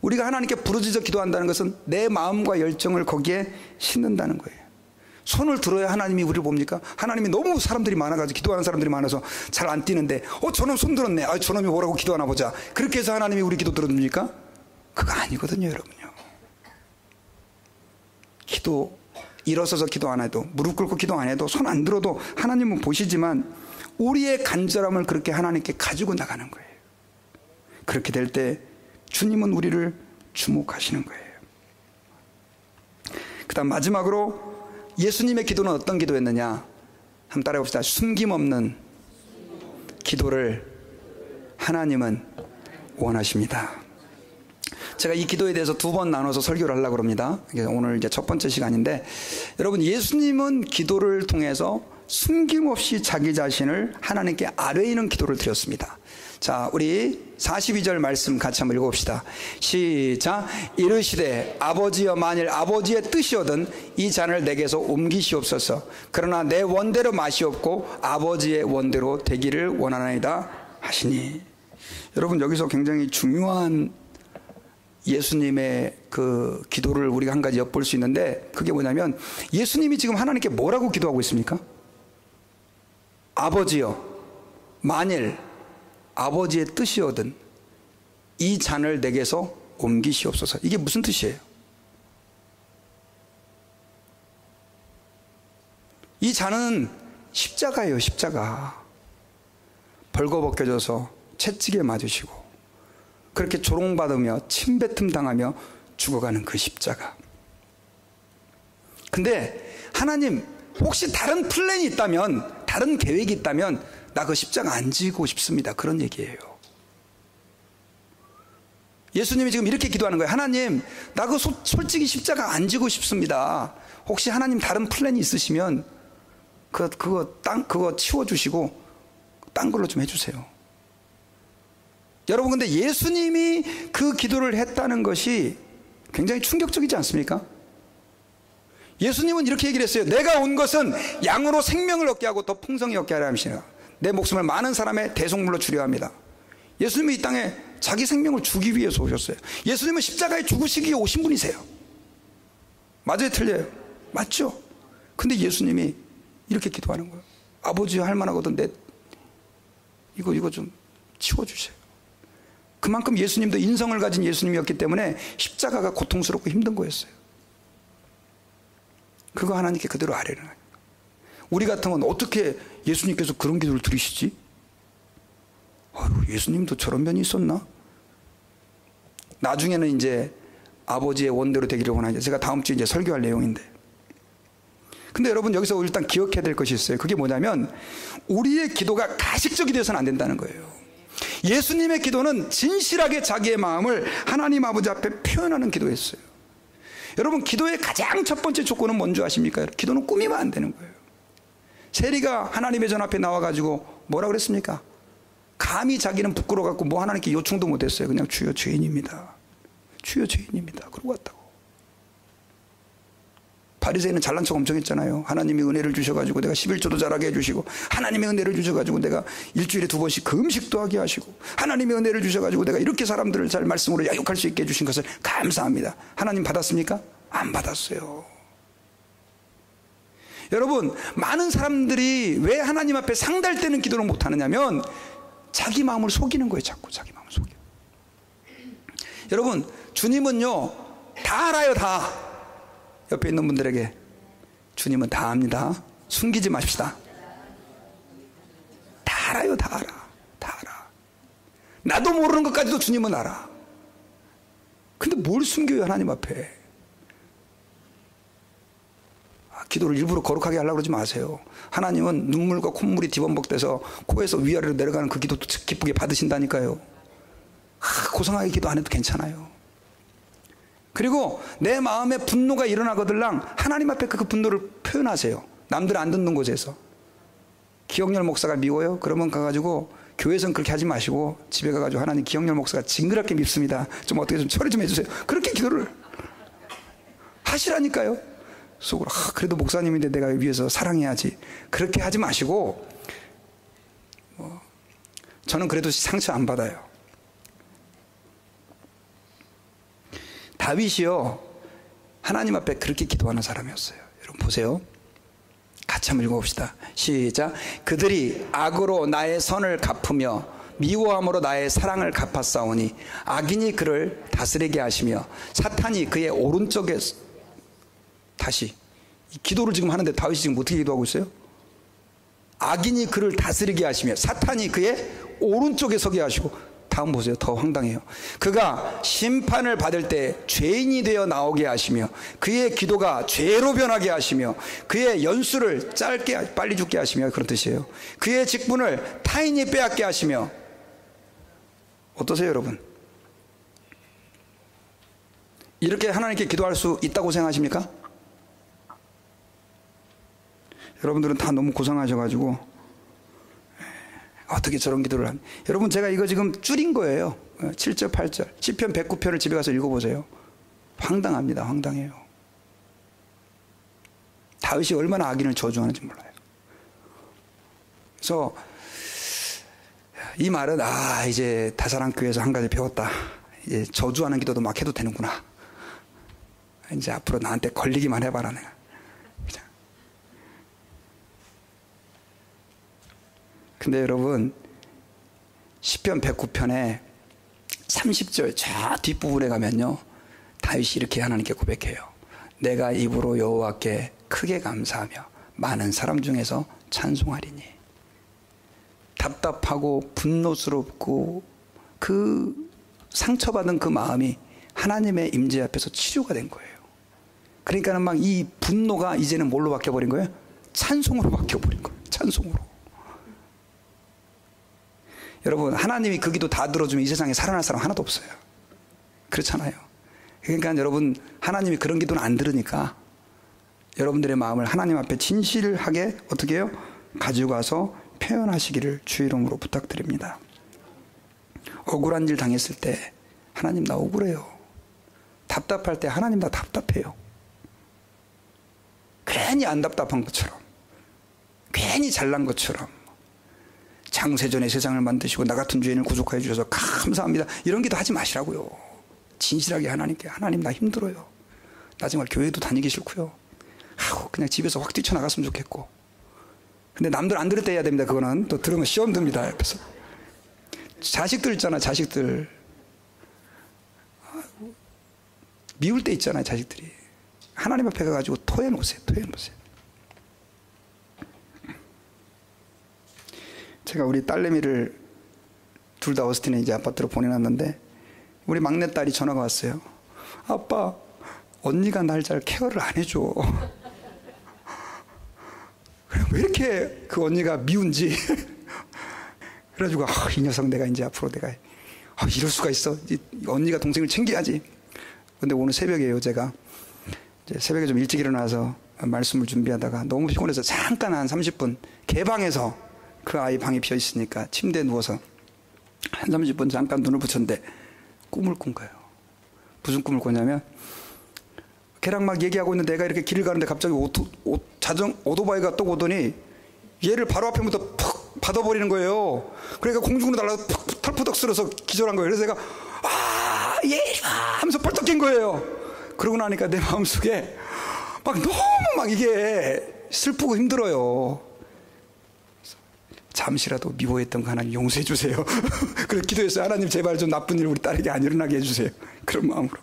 우리가 하나님께 부르짖어 기도한다는 것은 내 마음과 열정을 거기에 싣는다는 거예요. 손을 들어야 하나님이 우리를 봅니까? 하나님이 너무 사람들이 많아가지고 기도하는 사람들이 많아서 잘 안 뛰는데, 저놈 손 들었네. 저놈이 뭐라고 기도하나 보자. 그렇게 해서 하나님이 우리 기도 들어줍니까? 그거 아니거든요, 여러분요. 기도, 일어서서 기도 안 해도, 무릎 꿇고 기도 안 해도, 손 안 들어도 하나님은 보시지만 우리의 간절함을 그렇게 하나님께 가지고 나가는 거예요. 그렇게 될 때 주님은 우리를 주목하시는 거예요. 그 다음 마지막으로 예수님의 기도는 어떤 기도였느냐? 한번 따라해 봅시다. 숨김없는 기도를 하나님은 원하십니다. 제가 이 기도에 대해서 두 번 나눠서 설교를 하려고 합니다. 오늘 이제 첫 번째 시간인데, 여러분, 예수님은 기도를 통해서 숨김없이 자기 자신을 하나님께 아뢰이는 기도를 드렸습니다. 자, 우리 42절 말씀 같이 한번 읽어봅시다. 시작. 이르시되 아버지여, 만일 아버지의 뜻이거든 이 잔을 내게서 옮기시옵소서. 그러나 내 원대로 마시옵고 아버지의 원대로 되기를 원하나이다 하시니. 여러분, 여기서 굉장히 중요한 예수님의 그 기도를 우리가 한 가지 엿볼 수 있는데, 그게 뭐냐면 예수님이 지금 하나님께 뭐라고 기도하고 있습니까? 아버지여, 만일 아버지의 뜻이거든 이 잔을 내게서 옮기시옵소서. 이게 무슨 뜻이에요? 이 잔은 십자가예요. 십자가. 벌거벗겨져서 채찍에 맞으시고 그렇게 조롱받으며 침뱉음 당하며 죽어가는 그 십자가. 근데 하나님, 혹시 다른 플랜이 있다면, 다른 계획이 있다면 나 그 십자가 안 지고 싶습니다. 그런 얘기예요. 예수님이 지금 이렇게 기도하는 거예요. 하나님, 나 그 솔직히 십자가 안 지고 싶습니다. 혹시 하나님 다른 플랜이 있으시면 그거 치워주시고 딴 걸로 좀 해주세요. 여러분, 근데 예수님이 그 기도를 했다는 것이 굉장히 충격적이지 않습니까? 예수님은 이렇게 얘기를 했어요. 내가 온 것은 양으로 생명을 얻게 하고 더 풍성히 얻게 하려 함이시라. 내 목숨을 많은 사람의 대속물로 주려 합니다. 예수님이 이 땅에 자기 생명을 주기 위해서 오셨어요. 예수님은 십자가에 죽으시기 위해 오신 분이세요. 맞아요, 틀려요? 맞죠? 근데 예수님이 이렇게 기도하는 거예요. 아버지, 할 만하거든 이거 좀 치워주세요. 그만큼 예수님도 인성을 가진 예수님이었기 때문에 십자가가 고통스럽고 힘든 거였어요. 그거 하나님께 그대로 아뢰는 거예요. 우리 같으면 어떻게 예수님께서 그런 기도를 들으시지? 예수님도 저런 면이 있었나? 나중에는 이제 아버지의 원대로 되기를 원하죠. 제가 다음 주에 이제 설교할 내용인데. 근데 여러분, 여기서 일단 기억해야 될 것이 있어요. 그게 뭐냐면 우리의 기도가 가식적이 되어서는 안 된다는 거예요. 예수님의 기도는 진실하게 자기의 마음을 하나님 아버지 앞에 표현하는 기도였어요. 여러분, 기도의 가장 첫 번째 조건은 뭔지 아십니까? 기도는 꾸미면 안 되는 거예요. 세리가 하나님의 전 앞에 나와가지고 뭐라 그랬습니까? 감히 자기는 부끄러워갖고 뭐 하나님께 요청도 못했어요. 그냥 주여 죄인입니다. 주여 죄인입니다. 그러고 왔다고. 바리새인은 잘난 척 엄청 했잖아요. 하나님이 은혜를 주셔가지고 내가 11조도 잘하게 해주시고, 하나님의 은혜를 주셔가지고 내가 일주일에 2번씩 금식도 하게 하시고, 하나님의 은혜를 주셔가지고 내가 이렇게 사람들을 잘 말씀으로 야육할 수 있게 해주신 것을 감사합니다. 하나님 받았습니까? 안 받았어요. 여러분, 많은 사람들이 왜 하나님 앞에 상달되는 기도를 못하느냐면 자기 마음을 속이는 거예요. 자꾸 자기 마음을 속여. 여러분, 주님은요 다 알아요. 다. 옆에 있는 분들에게 주님은 다 압니다. 숨기지 마십시다. 다 알아요. 다 알아. 다 알아. 나도 모르는 것까지도 주님은 알아. 근데 뭘 숨겨요, 하나님 앞에? 기도를 일부러 거룩하게 하려고 그러지 마세요. 하나님은 눈물과 콧물이 뒤범벅돼서 코에서 위아래로 내려가는 그 기도도 기쁘게 받으신다니까요. 고상하게 기도 안 해도 괜찮아요. 그리고 내 마음에 분노가 일어나거들랑 하나님 앞에 그 분노를 표현하세요. 남들 안 듣는 곳에서. 기억열 목사가 미워요? 그러면 가가지고 교회에서는 그렇게 하지 마시고 집에 가가지고 하나님, 기억열 목사가 징그럽게 밉습니다. 좀 어떻게 좀 처리 좀 해주세요. 그렇게 기도를 하시라니까요. 속으로 그래도 목사님인데 내가 위해서 사랑해야지. 그렇게 하지 마시고 저는 그래도 상처 안 받아요. 다윗이요, 하나님 앞에 그렇게 기도하는 사람이었어요. 여러분 보세요. 같이 한번 읽어봅시다. 시작. 그들이 악으로 나의 선을 갚으며 미워함으로 나의 사랑을 갚았사오니 악인이 그를 다스리게 하시며 사탄이 그의 오른쪽에. 다시 이 기도를 지금 하는데 다윗이 지금 어떻게 기도하고 있어요? 악인이 그를 다스리게 하시며 사탄이 그의 오른쪽에 서게 하시고. 다음 보세요. 더 황당해요. 그가 심판을 받을 때 죄인이 되어 나오게 하시며 그의 기도가 죄로 변하게 하시며 그의 연수를 짧게 빨리 죽게 하시며, 그런 뜻이에요. 그의 직분을 타인이 빼앗게 하시며. 어떠세요 여러분? 이렇게 하나님께 기도할 수 있다고 생각하십니까? 여러분들은 다 너무 고상하셔가지고 어떻게 저런 기도를 하는. 여러분 제가 이거 지금 줄인 거예요. 7절 8절 시편 109편을 집에 가서 읽어보세요. 황당합니다. 황당해요. 다윗이 얼마나 악인을 저주하는지 몰라요. 그래서 이 말은 이제 다사랑교회에서 한 가지 배웠다. 이제 저주하는 기도도 막 해도 되는구나. 이제 앞으로 나한테 걸리기만 해봐라 내가. 근데 여러분 시편 109편에 30절 저 뒷부분에 가면요, 다윗이 이렇게 하나님께 고백해요. 내가 입으로 여호와께 크게 감사하며 많은 사람 중에서 찬송하리니. 답답하고 분노스럽고 그 상처받은 그 마음이 하나님의 임재 앞에서 치료가 된 거예요. 그러니까는 막 이 분노가 이제는 뭘로 바뀌어버린 거예요? 찬송으로 바뀌어버린 거예요. 찬송으로. 여러분 하나님이 그 기도 다 들어주면 이 세상에 살아날 사람 하나도 없어요. 그렇잖아요. 그러니까 여러분 하나님이 그런 기도는 안 들으니까 여러분들의 마음을 하나님 앞에 진실하게 어떻게 해요? 가지고 가서 표현하시기를 주 이름으로 부탁드립니다. 억울한 일 당했을 때 하나님 나 억울해요. 답답할 때 하나님 나 답답해요. 괜히 안 답답한 것처럼, 괜히 잘난 것처럼, 창세전에 세상을 만드시고 나 같은 죄인을 구속하여 주셔서 감사합니다, 이런 기도 하지 마시라고요. 진실하게 하나님께 하나님 나 힘들어요. 나 정말 교회도 다니기 싫고요. 하고 그냥 집에서 확 뛰쳐나갔으면 좋겠고. 근데 남들 안 들을 때 해야 됩니다. 그거는 또 들으면 시험 듭니다. 옆에서 자식들 있잖아. 자식들 미울 때 있잖아요. 자식들이 하나님 앞에 가가지고 토해놓으세요. 토해놓으세요. 제가 우리 딸내미를 둘 다 어스틴에 이제 아파트로 보내놨는데 우리 막내딸이 전화가 왔어요. 아빠, 언니가 날 잘 케어를 안 해줘. 왜 이렇게 그 언니가 미운지. 그래가지고 이 녀석 내가 이제 앞으로 내가 이럴 수가 있어. 언니가 동생을 챙겨야지. 근데 오늘 새벽에요, 제가 이제 새벽에 좀 일찍 일어나서 말씀을 준비하다가 너무 피곤해서 잠깐 한 30분 개방해서 그 아이 방이 비어 있으니까 침대에 누워서 한 30분 잠깐 눈을 붙였는데 꿈을 꾼 거예요. 무슨 꿈을 꿨냐면 걔랑 막 얘기하고 있는데 내가 이렇게 길을 가는데 갑자기 오토바이가 또 오더니 얘를 바로 앞에부터 푹 받아버리는 거예요. 그러니까 공중으로 날아가 푹 털푸덕 쓸어서 기절한 거예요. 그래서 내가 얘 하면서 벌떡 깬 거예요. 그러고 나니까 내 마음속에 막 너무 막 이게 슬프고 힘들어요. 잠시라도 미워했던 거 하나님 용서해 주세요. 그래서 기도했어요. 하나님 제발 좀 나쁜 일 우리 딸에게 안 일어나게 해주세요. 그런 마음으로.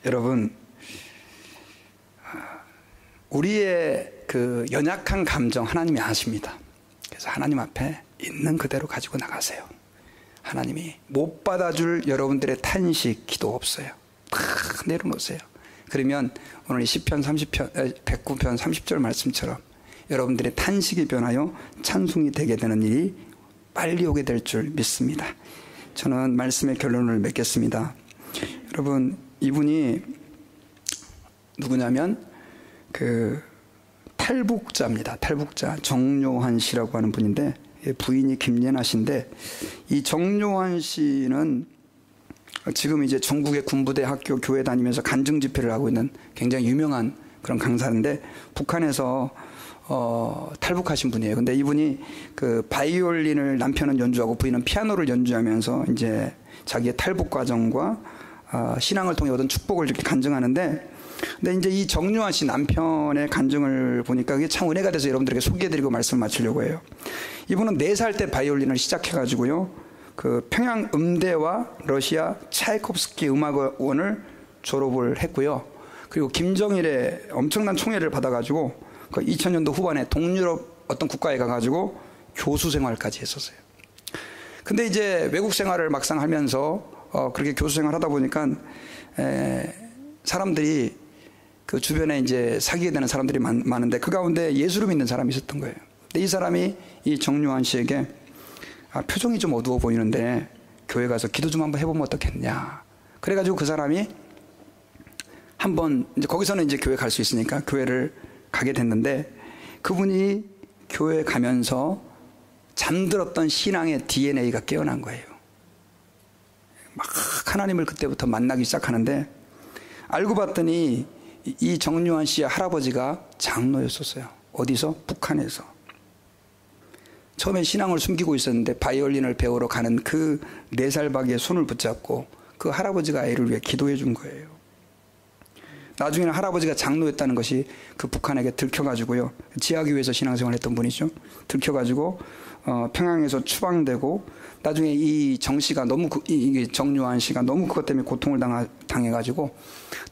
여러분, 우리의 그 연약한 감정 하나님이 아십니다. 그래서 하나님 앞에 있는 그대로 가지고 나가세요. 하나님이 못 받아줄 여러분들의 탄식, 기도 없어요. 다 내려놓으세요. 그러면 오늘 시편 109편 30절 말씀처럼 여러분들의 탄식이 변하여 찬송이 되게 되는 일이 빨리 오게 될 줄 믿습니다. 저는 말씀의 결론을 맺겠습니다. 여러분, 이분이 누구냐면 탈북자입니다. 탈북자 정요한 씨라고 하는 분인데, 부인이 김예나 씨인데, 이 정요한 씨는 지금 이제 전국의 군부대, 학교, 교회 다니면서 간증 집회를 하고 있는 굉장히 유명한 그런 강사인데, 북한에서 탈북하신 분이에요. 근데 이분이 바이올린을 남편은 연주하고 부인은 피아노를 연주하면서 이제 자기의 탈북 과정과 신앙을 통해 얻은 축복을 이렇게 간증하는데, 근데 이제 이 정요한 씨 남편의 간증을 보니까 그게 참 은혜가 돼서 여러분들에게 소개해드리고 말씀을 마치려고 해요. 이분은 4살 때 바이올린을 시작해가지고요, 평양 음대와 러시아 차이콥스키 음악원을 졸업을 했고요. 그리고 김정일의 엄청난 총애를 받아가지고 2000년도 후반에 동유럽 어떤 국가에 가가지고 교수 생활까지 했었어요. 근데 이제 외국 생활을 막상 하면서 그렇게 교수 생활 하다 보니까 사람들이 주변에 이제 사귀게 되는 사람들이 많은데, 그 가운데 예수를 믿는 사람이 있었던 거예요. 근데 이 사람이 이 정요한 씨에게 표정이 좀 어두워 보이는데 교회 가서 기도 좀 한번 해보면 어떻겠냐. 그래가지고 그 사람이 한번 이제 거기서는 이제 교회 갈 수 있으니까 교회를 가게 됐는데, 그분이 교회 가면서 잠들었던 신앙의 DNA가 깨어난 거예요. 막 하나님을 그때부터 만나기 시작하는데, 알고 봤더니 이 정요한 씨의 할아버지가 장로였었어요. 어디서? 북한에서. 처음에 신앙을 숨기고 있었는데 바이올린을 배우러 가는 그 4살 박이의 손을 붙잡고 그 할아버지가 아이를 위해 기도해 준 거예요. 나중에는 할아버지가 장로였다는 것이 그 북한에게 들켜가지고요, 지하교회에서 신앙생활을 했던 분이죠. 들켜가지고 평양에서 추방되고, 나중에 이 정씨가 너무 정요한 씨가 너무 그것 때문에 고통을 당해가지고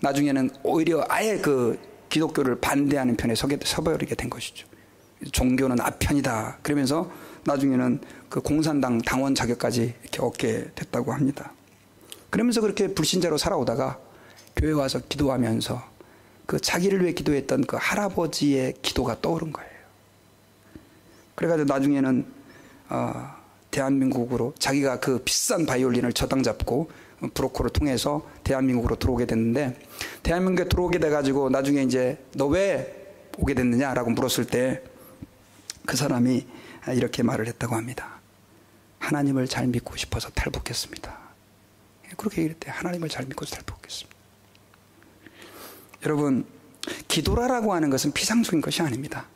나중에는 오히려 아예 기독교를 반대하는 편에 서버리게 된 것이죠. 종교는 아편이다 그러면서 나중에는 공산당 당원 자격까지 이렇게 얻게 됐다고 합니다. 그러면서 그렇게 불신자로 살아오다가 교회 와서 기도하면서 자기를 위해 기도했던 그 할아버지의 기도가 떠오른 거예요. 그래가지고 나중에는 대한민국으로, 자기가 그 비싼 바이올린을 저당 잡고 브로커를 통해서 대한민국으로 들어오게 됐는데, 대한민국에 들어오게 돼가지고 나중에 이제 너 왜 오게 됐느냐라고 물었을 때 그 사람이 이렇게 말을 했다고 합니다. 하나님을 잘 믿고 싶어서 탈북했습니다. 그렇게 얘기했대요. 하나님을 잘 믿고서 탈북했습니다. 여러분, 기도라고 하는 것은 피상적인 것이 아닙니다.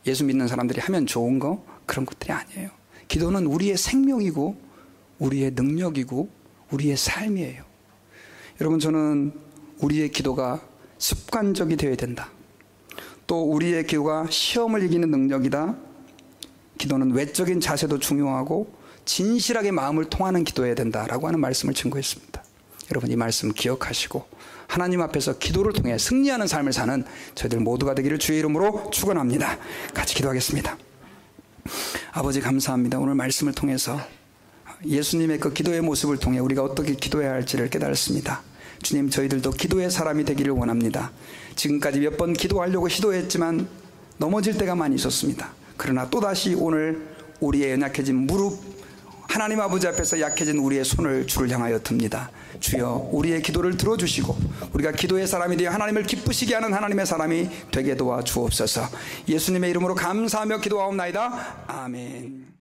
예수 믿는 사람들이 하면 좋은 거, 그런 것들이 아니에요. 기도는 우리의 생명이고 우리의 능력이고 우리의 삶이에요. 여러분, 저는 우리의 기도가 습관적이 되어야 된다. 또 우리의 기도가 시험을 이기는 능력이다. 기도는 외적인 자세도 중요하고 진실하게 마음을 통하는 기도해야 된다라고 하는 말씀을 증거했습니다. 여러분, 이 말씀 기억하시고 하나님 앞에서 기도를 통해 승리하는 삶을 사는 저희들 모두가 되기를 주의 이름으로 축원합니다. 같이 기도하겠습니다. 아버지, 감사합니다. 오늘 말씀을 통해서 예수님의 그 기도의 모습을 통해 우리가 어떻게 기도해야 할지를 깨달았습니다. 주님, 저희들도 기도의 사람이 되기를 원합니다. 지금까지 몇 번 기도하려고 시도했지만 넘어질 때가 많이 있었습니다. 그러나 또다시 오늘 우리의 연약해진 무릎, 하나님 아버지 앞에서 약해진 우리의 손을 주를 향하여 듭니다. 주여, 우리의 기도를 들어주시고 우리가 기도의 사람이 되어 하나님을 기쁘시게 하는 하나님의 사람이 되게 도와주옵소서. 예수님의 이름으로 감사하며 기도하옵나이다. 아멘.